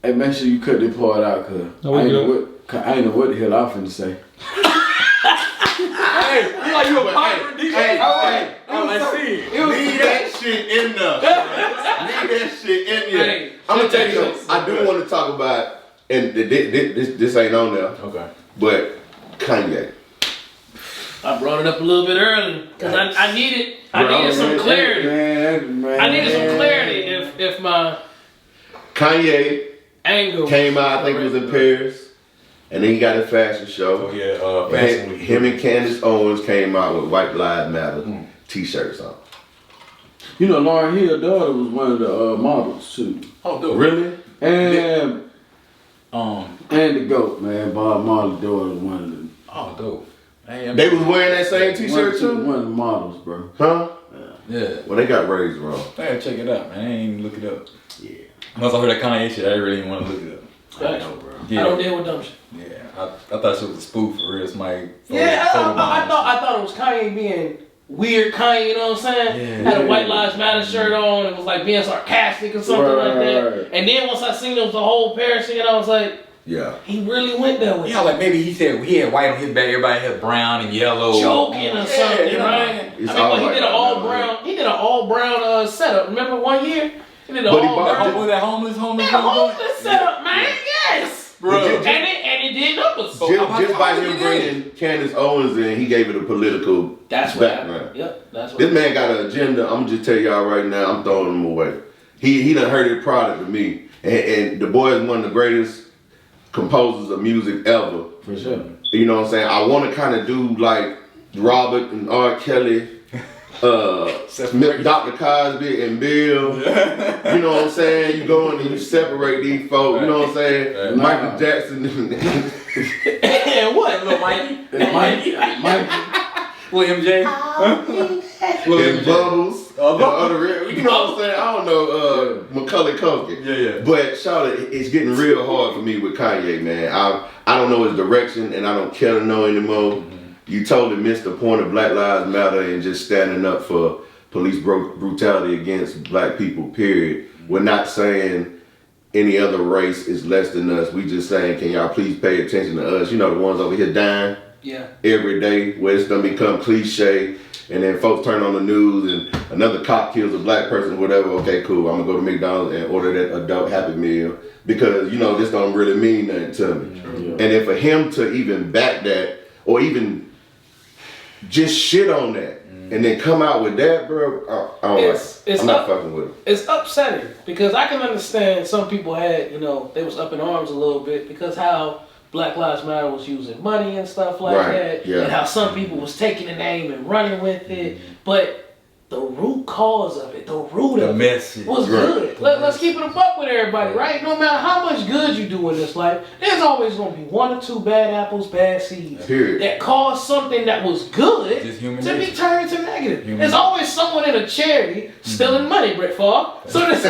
Hey, make sure you cut that part out, cause No, we I ain't know what the hell I finna say. Hey, you like you a pirate, DJ? Hey, Let's see. leave that shit in there. Leave that shit in there. Hey, I'm gonna tell you something. I do want to talk about, and this ain't on there, Okay. but Kanye. I brought it up a little bit early because I needed some clarity. Man, I needed some clarity if my Kanye angle came out, I think it was in Paris, and then he got a fashion show. Oh yeah, And Fashion Week. him and Candace Owens came out with White Lives Matter t-shirts on. You know, Lauryn Hill's daughter was one of the models too, Oh, dope. Really? and Um. the GOAT, man, Bob Marley's daughter was one of the. Oh, dope. Hey, They was wearing that same t-shirt too? One of the models, bro. Huh? Yeah. Well, they got raised wrong. I gotta check it out, man. I ain't even look it up. Yeah. Once I heard that Kanye shit, I really didn't want to look it up. I know, bro. Yeah. I don't deal with dumb shit. Yeah. I thought it was a spoof for real. Somebody. Yeah, I thought it was Kanye being weird Kanye, you know what I'm saying? Yeah. Had a White Lives Matter shirt on and was like being sarcastic or something like that. Right. And then once I seen it was the whole Paris thing, and I was like, Yeah. he really went there with Yeah, like maybe he said he had white on his back, everybody had brown and yellow. joking or something, Yeah, right? It's I mean, all well, he like did an that all now, brown. He did an all brown setup. Remember one year? He did an But he all bought- brown. Was that homeless? Yeah, homeless setup, man. Yes, Bro. and it did numbers. Just by him bringing Candace Owens in, he gave it a political That's what background. happened. Yep, that's what. This man got an agenda. I'm just tell y'all right now, I'm throwing him away. He done heard his product to me. And the boy is one of the greatest composers of music ever. For sure. You know what I'm saying? I want to kind of do like Robert and R. Kelly, Dr. Cosby and Bill. You know what I'm saying? You go in and you separate these folks. You know what I'm saying? Right. Michael Jackson. and what? Little Mikey. Mike, William J. and Bubbles. And other, you know what I'm saying? I don't know Macaulay Culkin. Yeah. But Charlotte, it's getting real hard for me with Kanye, man. I I don't know his direction, and I don't care to know anymore. You totally missed the point of Black Lives Matter and just standing up for police brutality against black people, period. We're not saying any other race is less than us. We just saying, can y'all please pay attention to us? You know, the ones over here dying every day, where it's gonna become cliche, and then folks turn on the news and another cop kills a black person, whatever. Okay, cool, I'm gonna go to McDonald's and order that adult Happy Meal because, you know, this don't really mean nothing to me. And then for him to even back that, or even just shit on that, and then come out with that, bro, I'm not fucking with it. It's upsetting because I can understand some people had, you know, they was up in arms a little bit because how Black Lives Matter was using money and stuff like that, and how some people was taking the name and running with it, but the root cause of it, the root of it was good. Let's keep it a buck with everybody, right? No matter how much good you do in this life, there's always going to be one or two bad apples, bad seeds that cause something that was good to be turned to negative. There's always someone in a charity stealing money, Brett Favre. So there's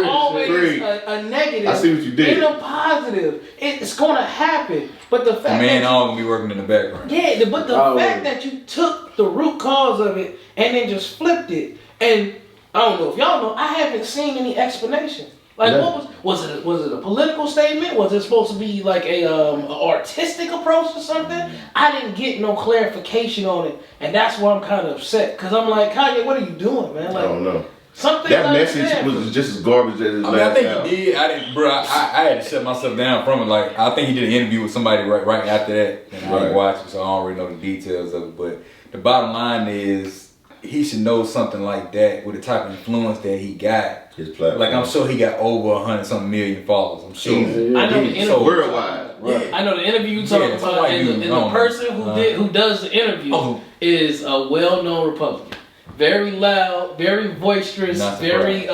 always a negative I see what you did. and a positive. It's going to happen. But the fact that all gonna be working in the background. Yeah, but the fact that you took the root cause of it and then just flipped it, and I don't know if y'all know, I haven't seen any explanation. Like, what was it a political statement? Was it supposed to be like a artistic approach or something? I didn't get no clarification on it, and that's why I'm kind of upset. Cause I'm like, Kanye, what are you doing, man? Like, I don't know. Something that message was just as garbage as his last I album. think he did. I didn't, bro. I had to shut myself down from it. Like, I think he did an interview with somebody right after that, and I didn't watch it, so I don't really know the details of it. But the bottom line is, he should know something like that with the type of influence that he got. His platform. Like, I'm sure he got over 100-something million followers. I'm sure. I know the interview. Worldwide. Right. I know the interview you talking about, and the person who does the interview is a well-known Republican. Very loud, very boisterous, very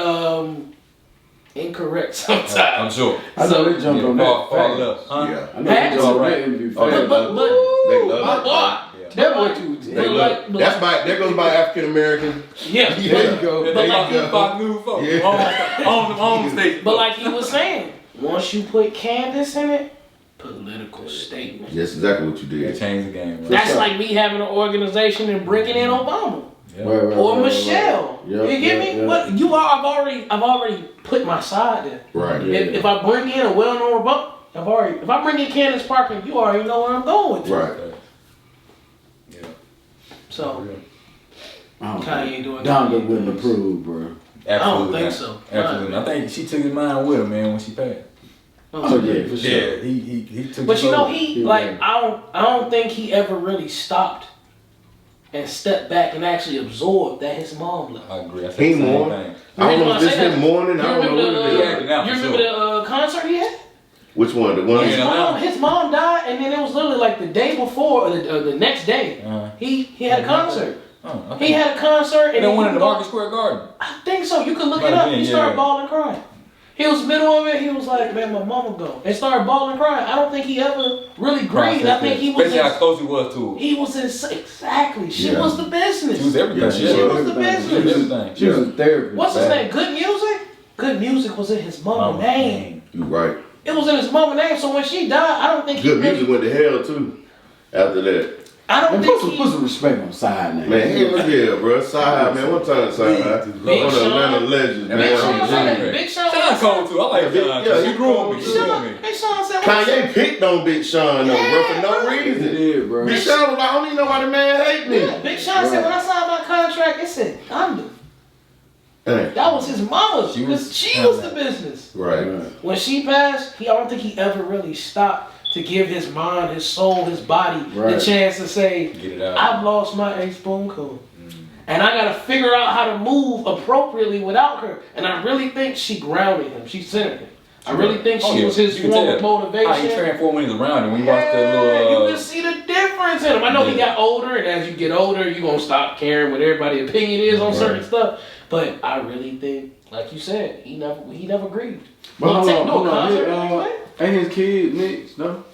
incorrect sometimes. I'm sure. I know they jumped on that. Yeah. I know they jumped on that interview. They love it. That's what you did. There goes my African American. Yeah. There you go. But like But like he was saying, once you put Candace in it, political statement. That's exactly what you did. Change the game. Right? That's like me having an organization and bringing in Obama. Or Michelle. You get me? What you are? I've already put my side there. Right. If I bring in a well-known Republican, if I bring in Candace Parker, you already know where I'm going with. Right. Yeah. So Kanye doing Donda wouldn't approve, bro. Absolutely. I don't think so. Absolutely. I think she took his mind with her, man, when she passed. Oh yeah, for sure. Yeah, he took. But you know, I don't think he ever really stopped and stepped back and actually absorbed that his mom left. I agree. He mourned. I don't know if this him mourning. I don't know what it is. You remember the concert he had? Which one? The one? His mom died, and then it was literally like the day before, or the next day. He had a concert. He had a concert, and then went in the Market Square Garden. I think so. You could look it up. He started bawling, crying. He was middle of it. He was like, "Man, my mama gone," and started bawling, crying. I don't think he ever really grieved. I think he was. Especially how close he was to her. He was exactly. She was the business. She was everything. She was the business. She was a therapist. What's his name? Good Music. Good Music was in his mama name. You right. It was in his mama name. So when she died, I don't think Good Music went to hell too. After that. I don't think put some respect on side name. Man, hell yeah, bro. Side man, one time side. One of the Atlanta legends, man. Big Sean. Sean cold too. I like Sean. Yeah, he grew on me. Big Sean said, Kanye picked on Big Sean though, bro, for no reason. He did, bro. Big Sean was like, I don't even know why the man hate me. Yeah, Big Sean said, when I signed my contract, it said Donda. That was his mama's. She was the business. Right. When she passed, I don't think he ever really stopped to give his mind, his soul, his body the chance to say, I've lost my ex-spoon cool. And I got to figure out how to move appropriately without her. And I really think she grounded him. She centered him. I really think she was his form of motivation. How he transformed when he was around him. When you watch the little... you can see the difference in him. I know he got older, and as you get older, you're going to stop caring what everybody's opinion is on certain stuff. But I really think, like you said, he never grieved. But hold on. Ain't his kid mixed, no?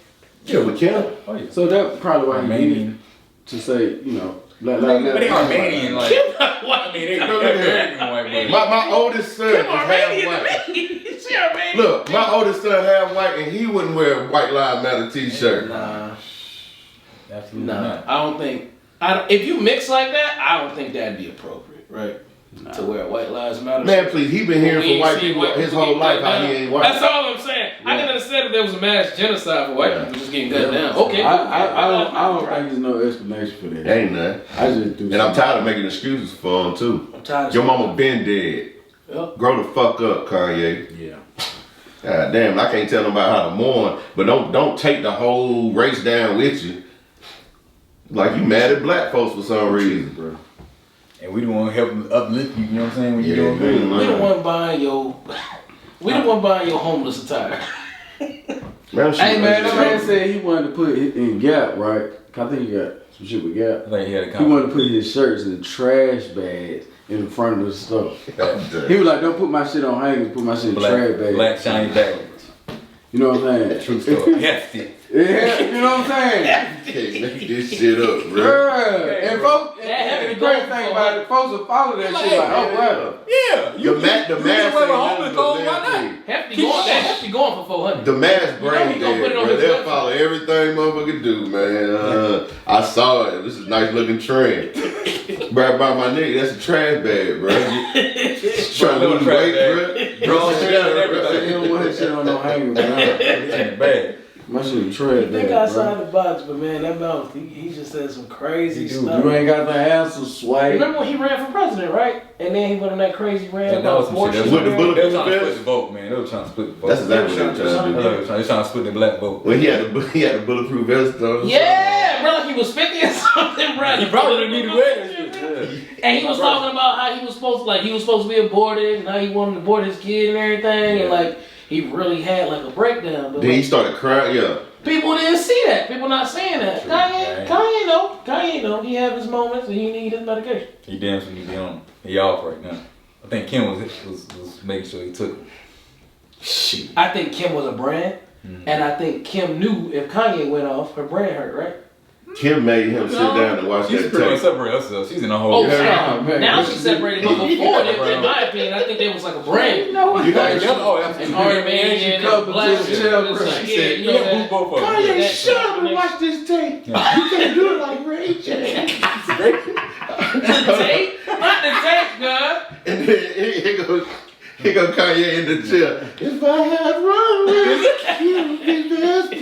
Yeah, with Kim. Oh, yeah. So that's probably why he needed to say, you know. Black But they Armenian, like. Kim not white. I mean, they American white, but. My oldest son is Kim half Armenian white. to me. She Armenian. Look, my oldest son half white, and he wouldn't wear a White Lives Matter t-shirt. Nah. Absolutely Nah. not. I don't think. If you mix like that, I don't think that'd be appropriate, right? To wear White Lives Matter. Man, please, he been hearing from white people his whole life how he ain't white. That's all I'm saying. I can understand if there was a mass genocide for white people just getting gunned down. Okay. I don't think there's no explanation for that. Ain't none. I just do. And I'm tired of making excuses for him too. I'm tired of Your mama been dead. Yep. Grow the fuck up, Kanye. Yeah. God damn, I can't tell nobody how to mourn, but don't take the whole race down with you. Like you mad at black folks for some reason, bro. And we don't want to help uplift you, you know what I'm saying? When you doing man. good. We the one buying your homeless attire. Man, Hey man, that man said he wanted to put it in Gap, right? I think he got some shit with Gap. I think he had a He wanted to put his shirts in trash bags in front of the store. He was like, "Don't put my shit on hangers, put my shit in trash bags." Black shiny bags. You know what I'm saying? True story. Hefty. Yeah, you know what I'm saying? Can't make this shit up, bro. Yeah. And folks, That had to and the be great going thing for about it, folks will follow that shit like, oh, brother. Yeah. The mask you ain't wear nothing homeless but clothes, why damn not? thing. Hefty going for 400. The mask You know brain he gonna put dead, it on bro. his They'll website. follow everything motherfucker do, man. I saw it. This is a nice looking trend. Bro, by my nigga, that's a trash bag, bro. Trying to lose weight, bro. Draw shit out of He everything. don't want his shit on no hangers, man. It's in the bag. My shit in trash Think bag, outside bro. the box, but man, that mouth, he just said some crazy stuff. You ain't got the answer, sway. Remember when he ran for president, right? And then he went on that crazy rant Yeah, that was about some shit. abortion. With the bullet- They were trying to split the vote, man. They were trying to split the vote. That's exactly what they were trying to do. They were trying to split the black vote. When he had a bulletproof vest on. Yeah, bro, like he was 50 or something, bro. He probably didn't need to wear that shit. And he was talking about how he was supposed to be aborted, and how he wanted to abort his kid and everything, and like he really had like a breakdown. But Then he like, started crying, yeah. people didn't see that. People not saying that. True, Kanye know. He have his moments, and he need his medication. He damn sure need to be on. He off right now. I think Kim was making sure he took it. I think Kim was a brand, and I think Kim knew if Kanye went off, her brand hurt, right? Kim made him sit down and watch She's that pretty much tape. separated herself. She's in a whole. Oh, Yeah, stop. man. Now she's separated, but before, in my opinion, I think there was like a brand. You know, Oh, And absolutely. Armenian and couple black to the shit. shell, It's bro. like, She yeah, said, you know yeah, that. both of them. Kanye, that- shut up and watch this tape. You can't do it like Ray J. The tape? Not the tape, God. And then here go Kanye in the chair. If I had run with you, be best.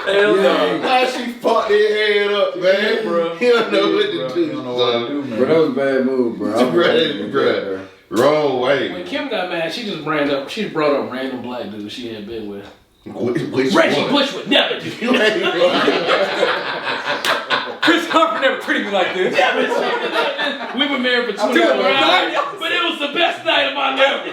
Hell no. Why she fucked their head up, man, bro? He don't know what to do. He don't know what to do, man. Bro, that was a bad move, bro. Bruh. Wrong way. When Kim got mad, she just brought up random black dudes she had been with. Which Reggie one? Bush would never do. You ain't Chris Humphrey never treated me like this. We were married for 24 hours, but it was the best night of my life.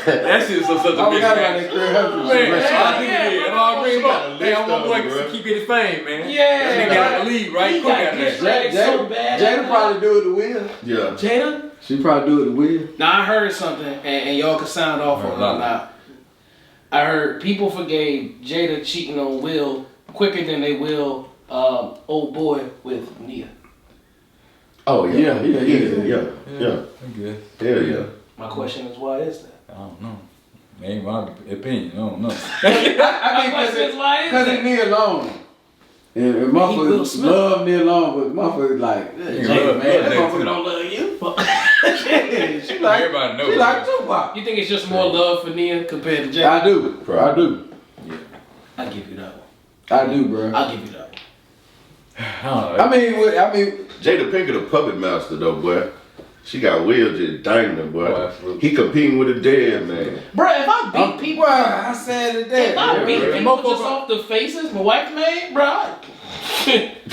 That shit is such a I big forgot about man. that Chris Humphrey Man, shit, I bro. think yeah, he did. bro. I bring him up. Hey, I'm List gonna of them, like keep getting fame, man. Yeah, That nigga got the lead, right? He Quick got out this there. right so bad. Jada probably do it to Will. Yeah. Jada? She probably do it to Will. Now I heard something, and y'all can sound off on it now. I heard people forgave Jada cheating on Will quicker than they will old boy with Nia. Oh yeah. Yeah. Yeah. I'm good. Hell yeah. My question is, why is that? I don't know. Ain't my opinion. I don't know. My question is, why is Cause that? it's Neil Long. And Will motherfuckers Smith. love Neil Long, but motherfuckers like, Nigga Jada, love- man, love that Jada motherfucker too. don't love you. She Everybody knows. She like Tupac. You think it's just more love for Nia compared to Jada? I do. I do. I'll give you that one. I do, bro. I'll give you that one. I don't know. I mean, Jada Pinkett a puppet master though, boy. She got Will just dangling her, boy. Oh, absolutely. He competing with a dead man. Bruh, if I beat people, I said it there. if I beat yeah. people just off the faces my wife made, bruh,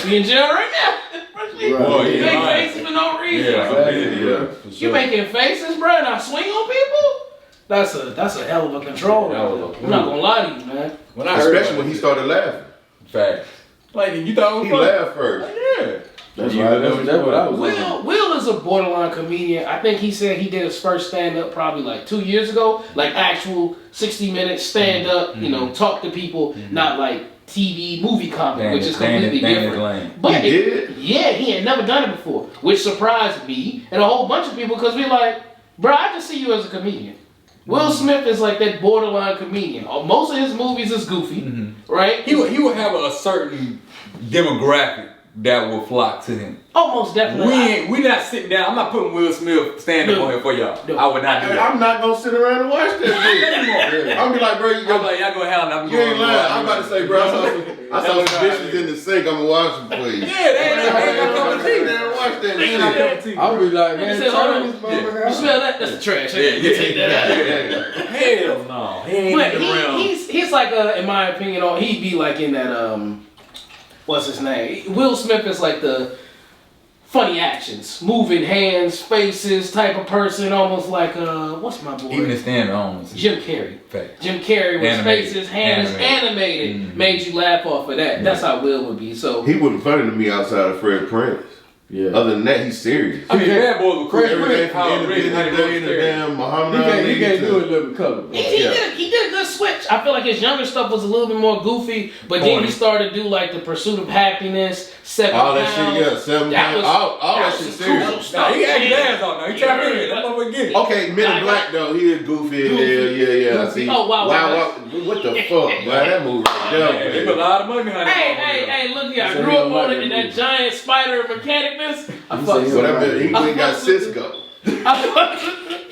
we in jail right now. Right. Boy, You yeah, make right. faces for no reason. Yeah, Exactly, yeah. bro. For You sure. making faces, bruh, and I swing on people? That's a hell of a control. Hell of a I'm not gonna lie to you, man. When I heard Especially when he started laughing. Facts. Like you thought it was He funny. laughed first. Yeah. That's You right. know That's what I was on. Will is a borderline comedian. I think he said he did his first stand up probably like 2 years ago, like actual 60-minute stand up. You know, talk to people, not like TV movie comic, Damn, which is damn, completely damn, different. lame. But He did it? Yeah, he had never done it before, which surprised me and a whole bunch of people because we like, bro, I just see you as a comedian. Will Smith is like that borderline comedian. Most of his movies is goofy, right? He will have a certain demographic that will flock to him. Almost definitely. We not sitting down. I'm not putting Will Smith stand up on here for y'all. No. I would not do that. I'm not gonna sit around and watch that shit. I'm be like, bro, I'm like, y'all go hell and I'm you ain't lying. I'm about to say, bro, I saw some dishes in the sink. I'm gonna wash them for you. Yeah, they ain't got cup of tea. Watch that shit. I'll be like, You man, say, hold turn on. this motherfucker You out. smell that? That's the trash. Yeah, You take that out. Hell no. He ain't But in the realm. he's like in my opinion, he'd be like in that what's his name? Will Smith is like the funny actions, moving hands, faces type of person, almost like what's my boy? Even his stand-on. Jim Carrey. Fact. Jim Carrey with Animated. faces, hands, animated, made you laugh off of that. That's how Will would be. So He wasn't funny to me outside of Fred Prince. Yeah. Other than that, he's serious. I mean, Bad Boys were cool. Everything from How Rick, Independence Day to damn Muhammad He can't do a living color. he did a good switch. I feel like his younger stuff was a little bit more goofy, but then he started to do like The Pursuit of Happiness, Seven All that Pounds. shit, yeah, 7 That pounds. was- All that was shit some serious. cool stuff. Nah, he got his ass on now. He tapped in. That motherfucker get it. Okay, Men in Black though, he is goofy in there. Yeah. Goofy. See, Oh, wow. What the fuck, man? That movie. Man, they put a lot of money behind that motherfucker. Hey, look here. I So grew he up don't on like it in that that movie. giant spider mechanicness. I He fuck say he So don't that like he went and got Cisco.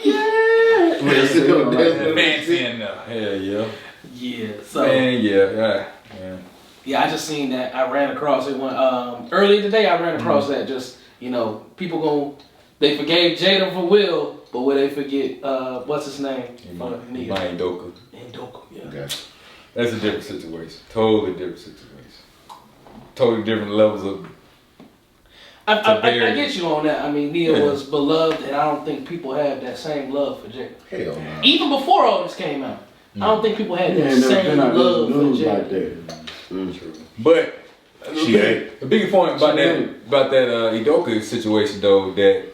Yeah. Man, Cisco don't like dancing that. on the Fancy shit. enough. Hell yeah. Yeah, so Man, yeah. yeah, I just seen that. I ran across it one earlier today. I ran across that. Just people they forgave Jada for Will, but will they forget what's his name? Imeudoka. Ndoka, yeah. Okay. That's a different situation. Totally different situation. Totally different levels of. I get you on that. I mean, Nia was beloved, and I don't think people have that same love for Jada. Hell no. Even before all this came out, I don't think people had He that ain't never same been out love there for news Jada. like that. But She ain't. the big point about She that ain't. Udoka situation though, that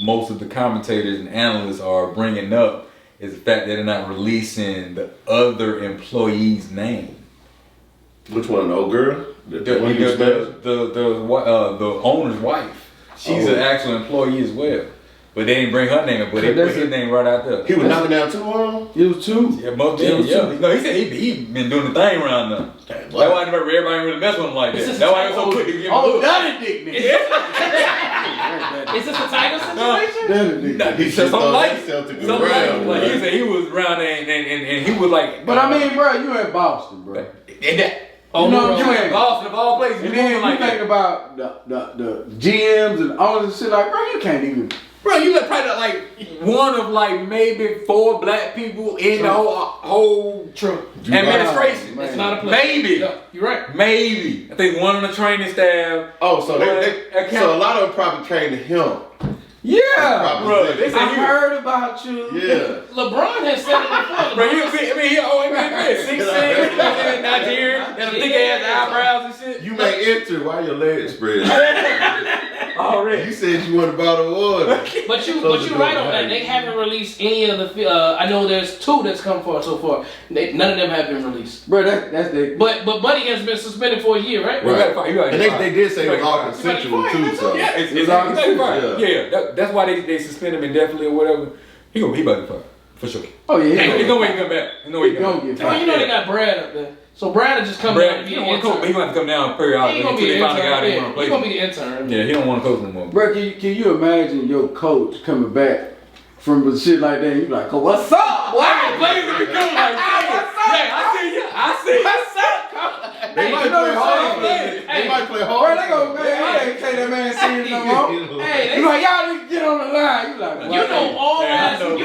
most of the commentators and analysts are bringing up is the fact that they're not releasing the other employee's name. Which one, the old girl? The one you smashed? The owner's wife. She's an actual employee as well. But they didn't bring her name up, but they put his name right out there. He was knocking down 2 on him? It was two. Yeah, most It was yeah. two. No, he said he been doing the thing around them. That's why everybody really mess with him like that. Is this That's a why he was so type quick to give him a Oh, look. that a dick nigga. Is this a title situation? That a dick Nah, nigga. he said something like Celtic something around, like he right? said he was around and he was like. But I mean, bro, you in Boston, bro. and that, You know what you I'm in saying? Boston of all places, And you then moving you like think that. about the GMs and all this shit, like, bro, you can't even. Bro, you look probably like one of like maybe 4 black people in the whole True. administration. Man. It's not a place. Maybe. Yeah, you're right. Maybe. I think one on the training staff. Oh, so But- so a lot of them probably came to him. Yeah, Bro, they said I he heard about you. Yeah. LeBron has said it before. Bro, he been 16, Nigerian, and them thick ass eyebrows and shit. You may enter while your legs spread. Already. You said you want a bottle of water. But you're right on that. They haven't released any of the. I know there's 2 that's come forward so far. None of them have been released. Bro, that's the. But Buddy has been suspended for a year, right? And they did say it was all consensual too, so. Yeah, it's all all consensual. Yeah, that's why they suspend him indefinitely or whatever. He about to fuck for sure. Oh yeah, Ain't no way he come back. Ain't no way he He come gonna back. get Well, you know they got Brad up there. So Brad will just come down Brad, and he be don't an want to come. He intern. gonna have to come down He periodically gonna until be they the finally got him intern. on He place. gonna be the intern. Yeah, he don't want to coach no more. Bro, can you imagine your coach coming back from the shit like that? You like, oh, what's up? Why players be coming like, hey, I see you. What's up? They might you know play what I'm hard. saying? They might play Bro, hard. they gonna man, take that man serious no more. Hey, You like, y'all need to get on the line. You like, You know all Yeah, I know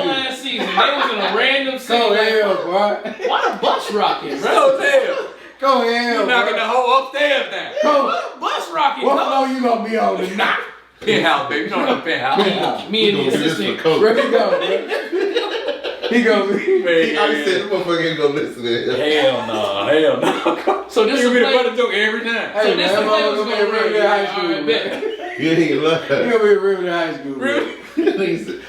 last season they was in a random city. Go hell, boy. Why the bus rocking, bro? So damn. Go hell, You knocking the bro. whole upstairs down. Go. Bus rocking. What no. floor you gonna be on tonight? Penthouse, baby. You know the penthouse. Me and the We gonna do this assistant. for coach. Where he go, bro? He gonna be. I said this motherfucker ain't gonna listen to him. Hell no. So this You is be the play. running joke every time. Hey, So this man, is that play motherfucker was gonna be gonna a real run. good high All school. right, bet. You ain't He lying. gonna be a real good high school. Really?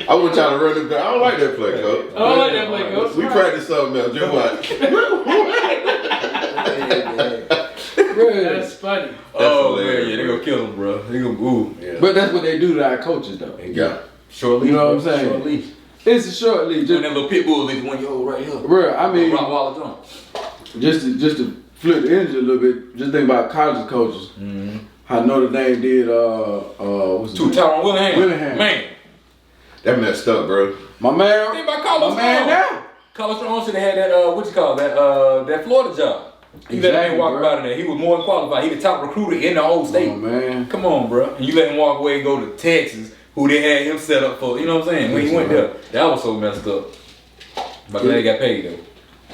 I want y'all to run it back. I don't like that play, coach. I don't like that play, coach. We practice something else. Just watch. That's funny. Oh man, yeah, they gonna kill him, bro. They gonna yeah. But that's what they do to our coaches, though. Yeah. Short leash. You know what I'm saying? Short leash. It's a short leash. Just that little pit bull leash, one you hold right here. Bro, I mean, Rottweiler joint. just to flip the energy a little bit, just think about college coaches. Mm-hmm. How Notre Dame did, what's his name? Tyron Willingham. Man. That messed up, bro. My man. Think about Carlos My man Strong. now. Carlos Strong should have had that, what you call that, that Florida job. He let Exactly, him walk bro. about in there. He was more than qualified. He the top recruiter in the whole state. Oh, man. Come on, bro. And you let him walk away and go to Texas, who they had him set up for. You know what I'm saying? When he went there, that was so messed up. But glad he got paid though.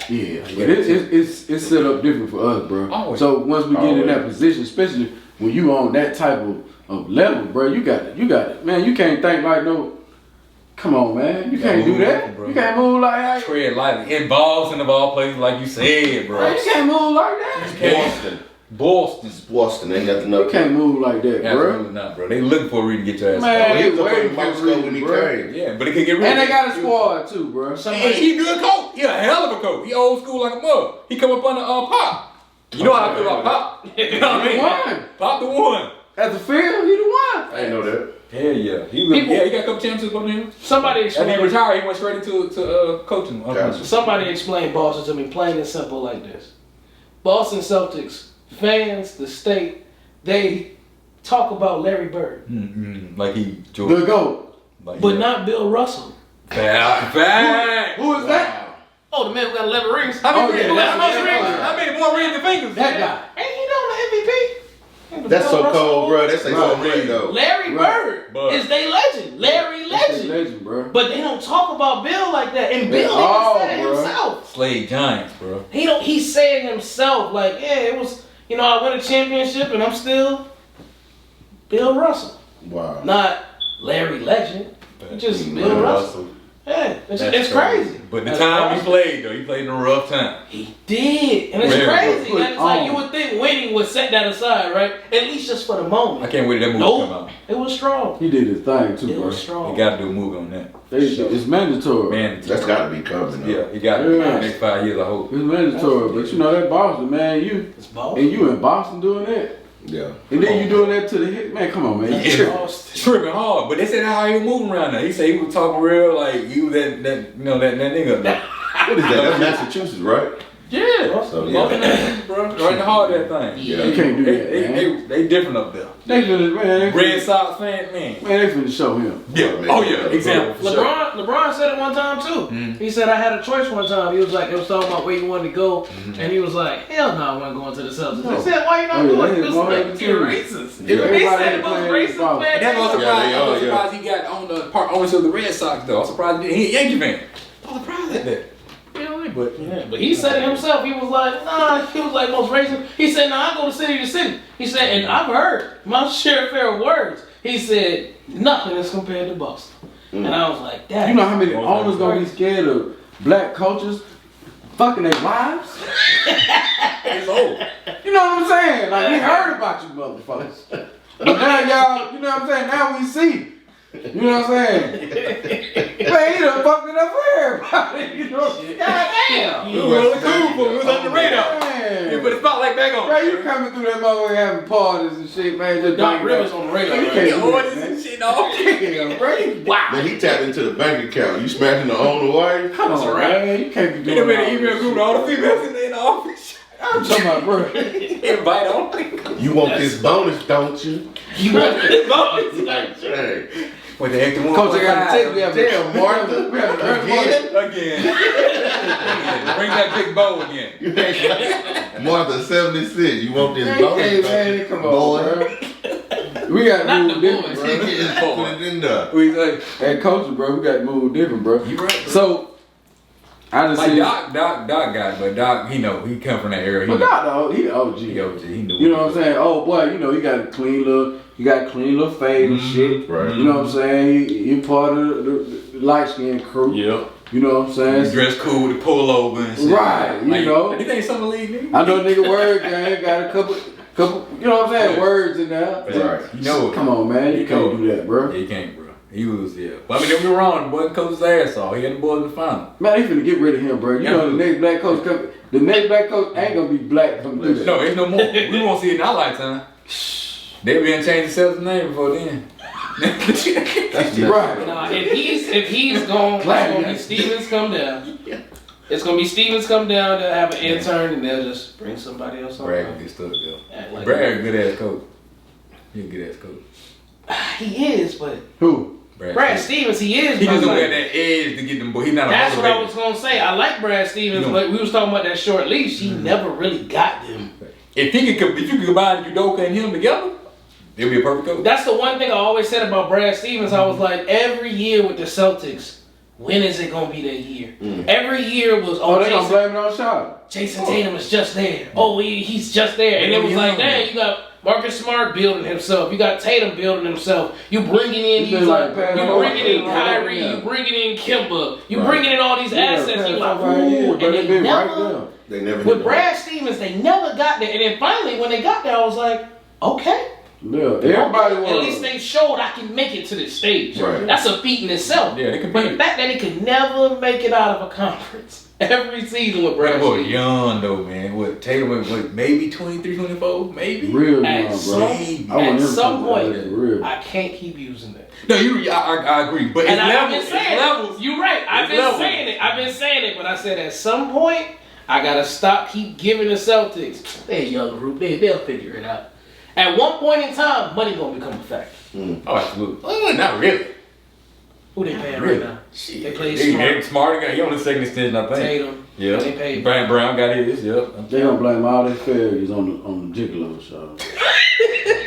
Yeah, but it's set up different for us, bro. Always. So once we get in that position, especially when you on that type of level, bro, you got it. Man, you can't think like no. Come on, man. You can't do that. Bro. You can't move like that. Tread lightly. In Boston of all places, like you said, bro. Man, you can't move like that. Boston. Ain't nothing You up. can't move like that, bro. Absolutely not, bro. They looking for a reason to get your ass Man, fired. He was up waiting in for Mexico when he bro. came. Yeah, but it can get rid And of they got a squad too, bro. And he a good coach. He a hell of a coach. He old school like a mug. He come up under Pop. You know how I feel about Pop. You know what I mean? One. Pop the one. At the field, he the one. I ain't know that. Hell yeah. He got a couple championships on him. Somebody And he explain. retired. He went straight into coaching. Gotcha. Somebody explain Boston to me plain and simple like this. Boston Celtics fans, the state, they talk about Larry Bird, Like he The Jordan. GOAT. Like, but not Bill Russell. Fact. Who is that? Oh, the man who got 11 rings. How many Oh, yeah, rings? that's- How many rings? How many more rings than fingers? That guy. Ain't he known the MVP? That's so Bill Russell. cold, bro. That's like so Right. real though. Larry Right. Bird is they legend. Larry That's a legend. legend, bro. But they don't talk about Bill like that. And Bill Oh, even said it bro. himself. Slade Giants, bro. He's saying himself, like, yeah, it was, I won a championship and I'm still Bill Russell. Wow. Not Larry Legend. Just Bill Russell. Yeah, it's crazy. But the That's time he awesome. played though, he played in a rough time. He did. And it's Very crazy. rough. And it's like you would think winning would set that aside, right? At least just for the moment. I can't wait till that movie Nope. come out. It was strong. He did his thing too, It bro. was They strong. got to do a movie on that. It's mandatory. Man, That's got to be coming. Though. yeah, he got it. Yeah. The next 5 years, I hope. It's mandatory, but you know that Boston, man, It's Boston. and you in Boston doing that, Yeah. and then you doing that to the hit, man. Come on, man. You tripping. Boston. Tripping hard, but they said how he was moving around there. He said he was talking real like he was that nigga. What is that? That's Massachusetts, right? Yeah, So, yeah. bro, right in the heart of that thing. Yeah. You can't do that, man. They different up there. They finna, Red Sox fan, man. they finna show him. Yeah. Oh yeah. Example. LeBron said it one time too. He said I had a choice one time. He was like, it was talking about where he wanted to go, and he was like, hell no, I wasn't going to the Celtics. No. They said, why you not Oh, yeah, going? they He was want like, him to you're too. racist. Yeah. They Everybody said it was playing racist, ball. man. And that's what Yeah, they I was are, surprised he got on the part ownership of the Red Sox though. I was surprised he ain't a Yankee fan. I was surprised at that. You know what I mean? But Yeah, but he said it himself. He was like, nah, he was like most racist. He said, nah, I go to city to city. He said, and I've heard my share fair of words. He said, nothing is compared to Boston. And I was like, that. You know how many owners gonna be scared of black coaches fucking their wives? it's old. You know what I'm saying? Like we heard about you motherfuckers, but now y'all, you know what I'm saying? Now we see. You know what I'm saying? Man, he done fucked it up for everybody. You know? Goddamn. It was really cool for it was under the radar. Man. Yeah, but the spotlight back on. Bro, you coming through that motherfucker having parties and shit, man. Just Doc bring it Rivers up. on the radar. You Right? can't do that, Orders man. and shit, dog. Damn, bro. You- Wow. Man, he tapped into the bank account. You smashing the owner wife? Come That's on, a wrap. man. You can't be He doing done made all an email this group shit, to all the man. females in the office. I'm talking about, bro. Invite on. You want this bonus, don't you? You want this bonus? Hey. With the extra one. Coach, I got to take me. Damn, Martha. We have to Again? Again. Bring that big bow again. You ain't Martha 76. You want this Hey, bonus? man, come on, boy. bro. We got to Not move the different, boys. bro. He just put it in there. We say, Hey, coaches, bro, we got to move different, bro. you right. So, I just Like see. Doc got it, but Doc, he know he come from that area. He But know. not though, he OG. He OG. He knew. You know what I'm saying? Oh boy, you know he got a clean little fade and shit. Right. You know what I'm saying? He part of the light skinned crew. Yep. You know what I'm saying? He dressed cool with the pullover and shit. Right, you know. You think some of the league nigga? I know nigga word gang got a couple, you know what I'm saying? Yeah. Words in there. Right. You know it. Come on, man, you You know can't do that, bro. Yeah, he can't, bro. He was, But I mean, don't get me wrong, the boy coached his ass off. He had the boys in the final. Man, they finna get rid of him, bro. You know the next black coach come. The next black coach ain't gonna be black from through that. No, it's no more. We won't see it in our lifetime. They been changing themselves name before then. That's right. Nah, if he's gone, it's gonna be Stevens come down. It's gonna be Stevens come down. They'll have an intern and they'll just bring somebody else on. Brad get stuck though. Like Brad, good ass coach. He a good ass coach. He is, but Who? Brad Stevens, he is. He just don't like, have that edge to get them. He's not a that's motivator. what I was gonna say. I like Brad Stevens, but we was talking about that short leash. He never really got them. If you could combine Udoka and him together, it'll be a perfect coach. That's the one thing I always said about Brad Stevens. I was like, every year with the Celtics, when is it gonna be their year? Every year was they gonna blame it on Shot. Jason Tatum is just there. Oh, he's just there. And it was like, dang, you got Marcus Smart building himself. You got Tatum building himself. You bringing in you bringing in Kyrie. You bringing in Kimba. You bringing in all these assets. You like, ooh, and they never. With Brad Stevens, they never got there. And then finally, when they got there, I was like, okay. Yeah, everybody At least they showed I can make it to this stage. Right. That's a feat in itself. Yeah, they can But beat the it. fact that he could never make it out of a conference every season with Brad That boy Stevens. young though, man. What Tatum was maybe 23, 24, maybe. Real At young, bro. some point, real. I can't keep using that. No, I agree, but And it's I've been saying levels. it. You're right. I've been saying it. But I said at some point, I gotta keep giving the Celtics. They're a young group. They'll figure it out. At one point in time, money gonna become a factor. Oh, absolutely. Not really. Who they paying Really? right now? Shit. They play They smart. smart. He on the second extension, I think. Tatum. Yeah. They paid. Brian Brown got his. Yep. They gonna blame all their failures on the Gigolo show.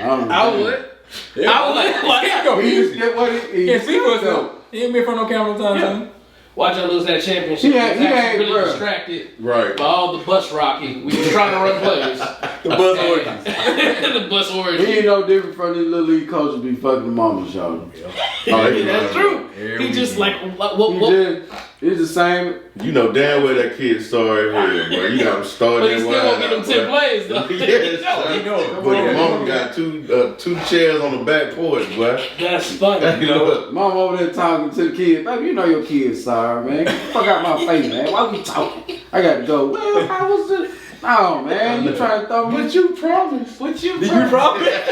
I would. Yeah. I would. Why He not? go He easy. did what he Can't see for himself. He ain't been in front of no camera no time, son. Watch y'all lose that championship. He ain't- He was actually bruh. really distracted Right. by all the bus rocking. We were trying to run plays. The buzz origins. The bus He origin. ain't no different from these little league coaches be fucking the mama show. That's true. Here He we just go. like what? It's the same. You know damn well that kid started here, bro. You got him starting But he that still gonna get them 10 plays though. Yes, You know. But your mom got two chairs on the back porch, boy. That's funny. You know what? Mom over there talking to the kid. Baby, you know your kid's sorry, man. Get the fuck out my face, man. Why we talking? I got to go. Well, how was it? No, man. You trying to throw me? But you promised. What you Did you promised? drop it?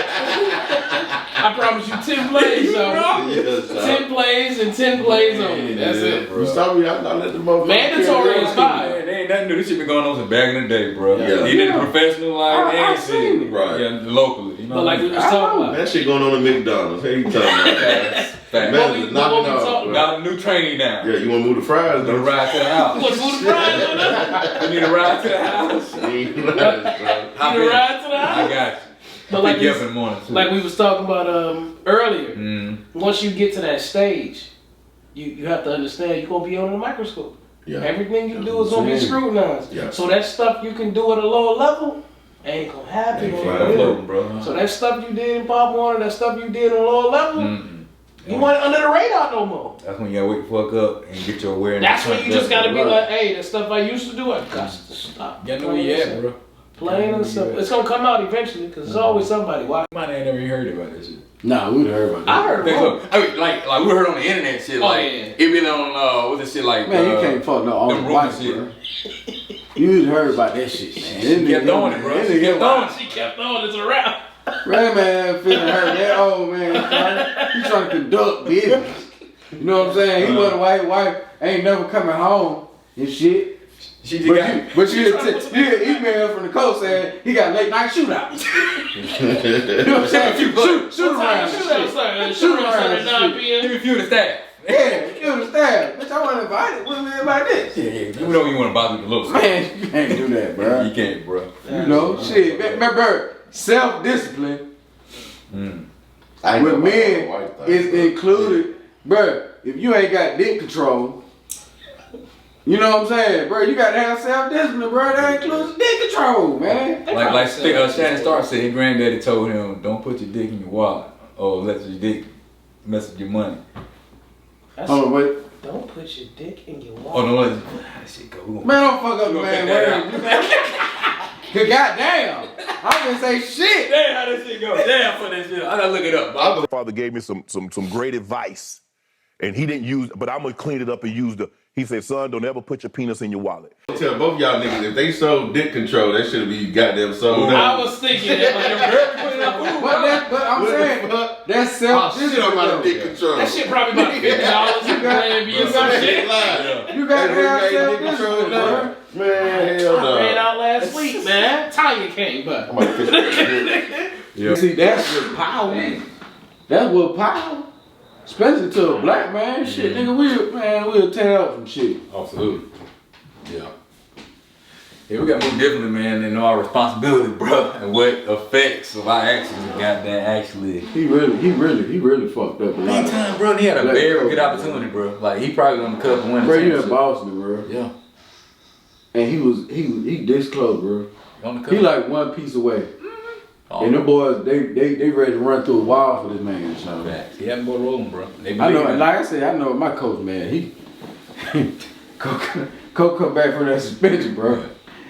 I promise you 10 plays, so Yes, 10 plays and 10 plays only. That's it. You saw me, I let the motherfucker. Mandatory carry is on. fine. Man, they ain't nothing new. This shit been going on since back in the day, bro. Yeah. He did the professional life I and seen shit. it. Right. Yeah, locally. You know But like we what was talking about. That shit going on at McDonald's. Hey, you talking about that? Fact. Man, What we just knocking talking off, about? bro. Got a new training now. Yeah, you want to move the fries, Need a though? ride to the house. What's food fries on that? You need a ride to the house. You You need a ride to the I house? got you. But I'll like pick you we- up in the morning too. Like we was talking about earlier. Mm. Once you get to that stage, you have to understand you're gonna be under the microscope. Yeah. Everything you do is gonna be Same. scrutinized. Yeah. So that stuff you can do at a lower level ain't gonna happen. Ain't on flying the real. Floating, bro. So that stuff you did in Pop Warner, that stuff you did on a lower level, you weren't under the radar no more. That's when you gotta wake the fuck up and get your awareness. That's when you just gotta be Right. like, hey, the stuff I used to do, I got to stop. You know where you at, bro. Playing and stuff. It's gonna come out eventually because there's always somebody watching. Might ain't never heard about this shit. Nah, we'd heard about that. I heard Think about so. I mean, like we heard on the internet shit. Oh, Like yeah. it been on what's this shit like? Man, you can't fuck no all them the rumors white, shit. bro. You'd heard about that shit, man. She kept throwing it, bro. She kept throwing it. She kept on. It's around. That man feeling hurt. That old man, he trying to conduct business. You know what I'm saying? He was a white wife, ain't never coming home and shit. She just got. But you get an email from the coach saying he got late night shootouts. You know what I'm saying? Shoot around. Shoot shit. outside. Shoot Shoot around outside at shit. 9 p.m. Give me a few of the staff. Yeah, you understand? Bitch, I wasn't invited. What me about this? Yeah, you know you want to bother the little stuff. Man, you can't do that, bro. You can't, bro. You know, shit. Remember, self-discipline I with men is included. Bro, if you ain't got dick control, you know what I'm saying? Bro, you got to have self-discipline, bro. That includes dick control, man. Like Shannon Stark said, his granddaddy told him, "Don't put your dick in your wallet, or let your dick mess with your money." Hold on, wait. Don't put your dick in your Oh wallet. no, how that shit go? We gonna- Man, don't fuck up the gonna man cut that words. Cause goddamn, I didn't say shit. Damn, how that shit go? Damn for that shit. I gotta look it up. My father gave me some great advice. And he didn't use, but I'm gonna clean it up and use the. He said, son, don't ever put your penis in your wallet. Tell both y'all niggas if they sold dick control, that should be goddamn sold. I was thinking that, but I'm saying that's self-discipline. Shit about dick control. that shit probably about $50 in Plan B or some shit. You got to have self-discipline, bro. Man, hell no. I ran out last week, man. Tanya came, but. See, that's what power. That's what power. Especially to a black man, shit, nigga, we'll tear up some shit. Absolutely. Yeah. Yeah, we got to move differently, man, and know our responsibility, bro, and what effects of our actions actually. He really fucked up a lot. Anytime, bro, he had a very good opportunity, bro. Like, he probably on the cup and win. Bro, he in Boston, bro. Yeah. And he this close, bro. On the cup. He like one piece away. And them boys, they ready to run through a wall for this man. So. He haven't been rolling, bro. I know, like I said, I know my coach, man. He Coach come back from that suspension, bro.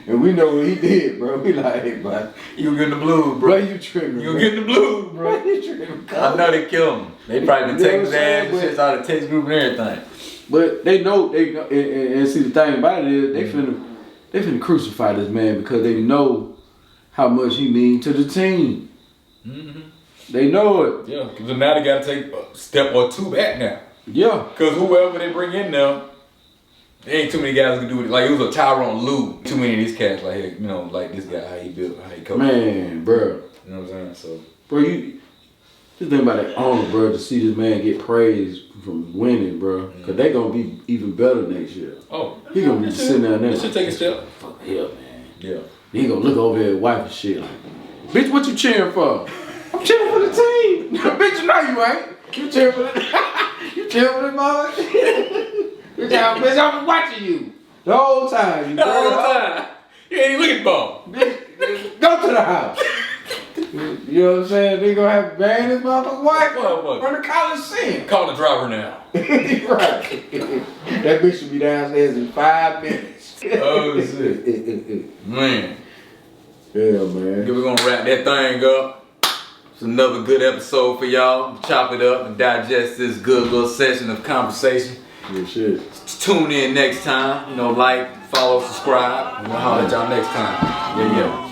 And we know what he did, bro. We like, hey, bro. You getting the blues, bro. Bro, you tripping. You getting the blues, bro. You tripping. I know they killed him. They probably been taking his ass and shit out of the text group and everything. But they know, and see the thing about it is, they finna crucify this man because they know how much he mean to the team. Mm-hmm. They know it. Yeah, because now they got to take a step or two back now. Yeah. Because whoever they bring in now, there ain't too many guys who can do it. Like, it was a Tyronn Lue. Too many of these cats, like, you know, like this guy, how he built, how he coached. Man, bro. You know what I'm saying? So, bro, just think about that owner, bro, to see this man get praised from winning, bro. Because they going to be even better next year. Oh. He going to be sitting down there. This should take a step. Fuck hell, man. Yeah. He going to look over at his wife and shit like, bitch, what you cheering for? I'm cheering for the team. Bitch, you know you ain't. You cheering for the You cheering for the mother? Bitch, I was watching you the whole time. The whole time. You ain't even looking for him. Bitch, go to the house. You know what I'm saying? They gonna have to ban his motherfucking wife from the Coliseum. Call the driver now. Right. That bitch should be downstairs in 5 minutes. Oh, shit. Man. Yeah, man. We're gonna wrap that thing up. It's another good episode for y'all. Chop it up and digest this good little session of conversation. Good shit. Tune in next time. You know, like, follow, subscribe. And we'll holler at y'all next time. Yeah.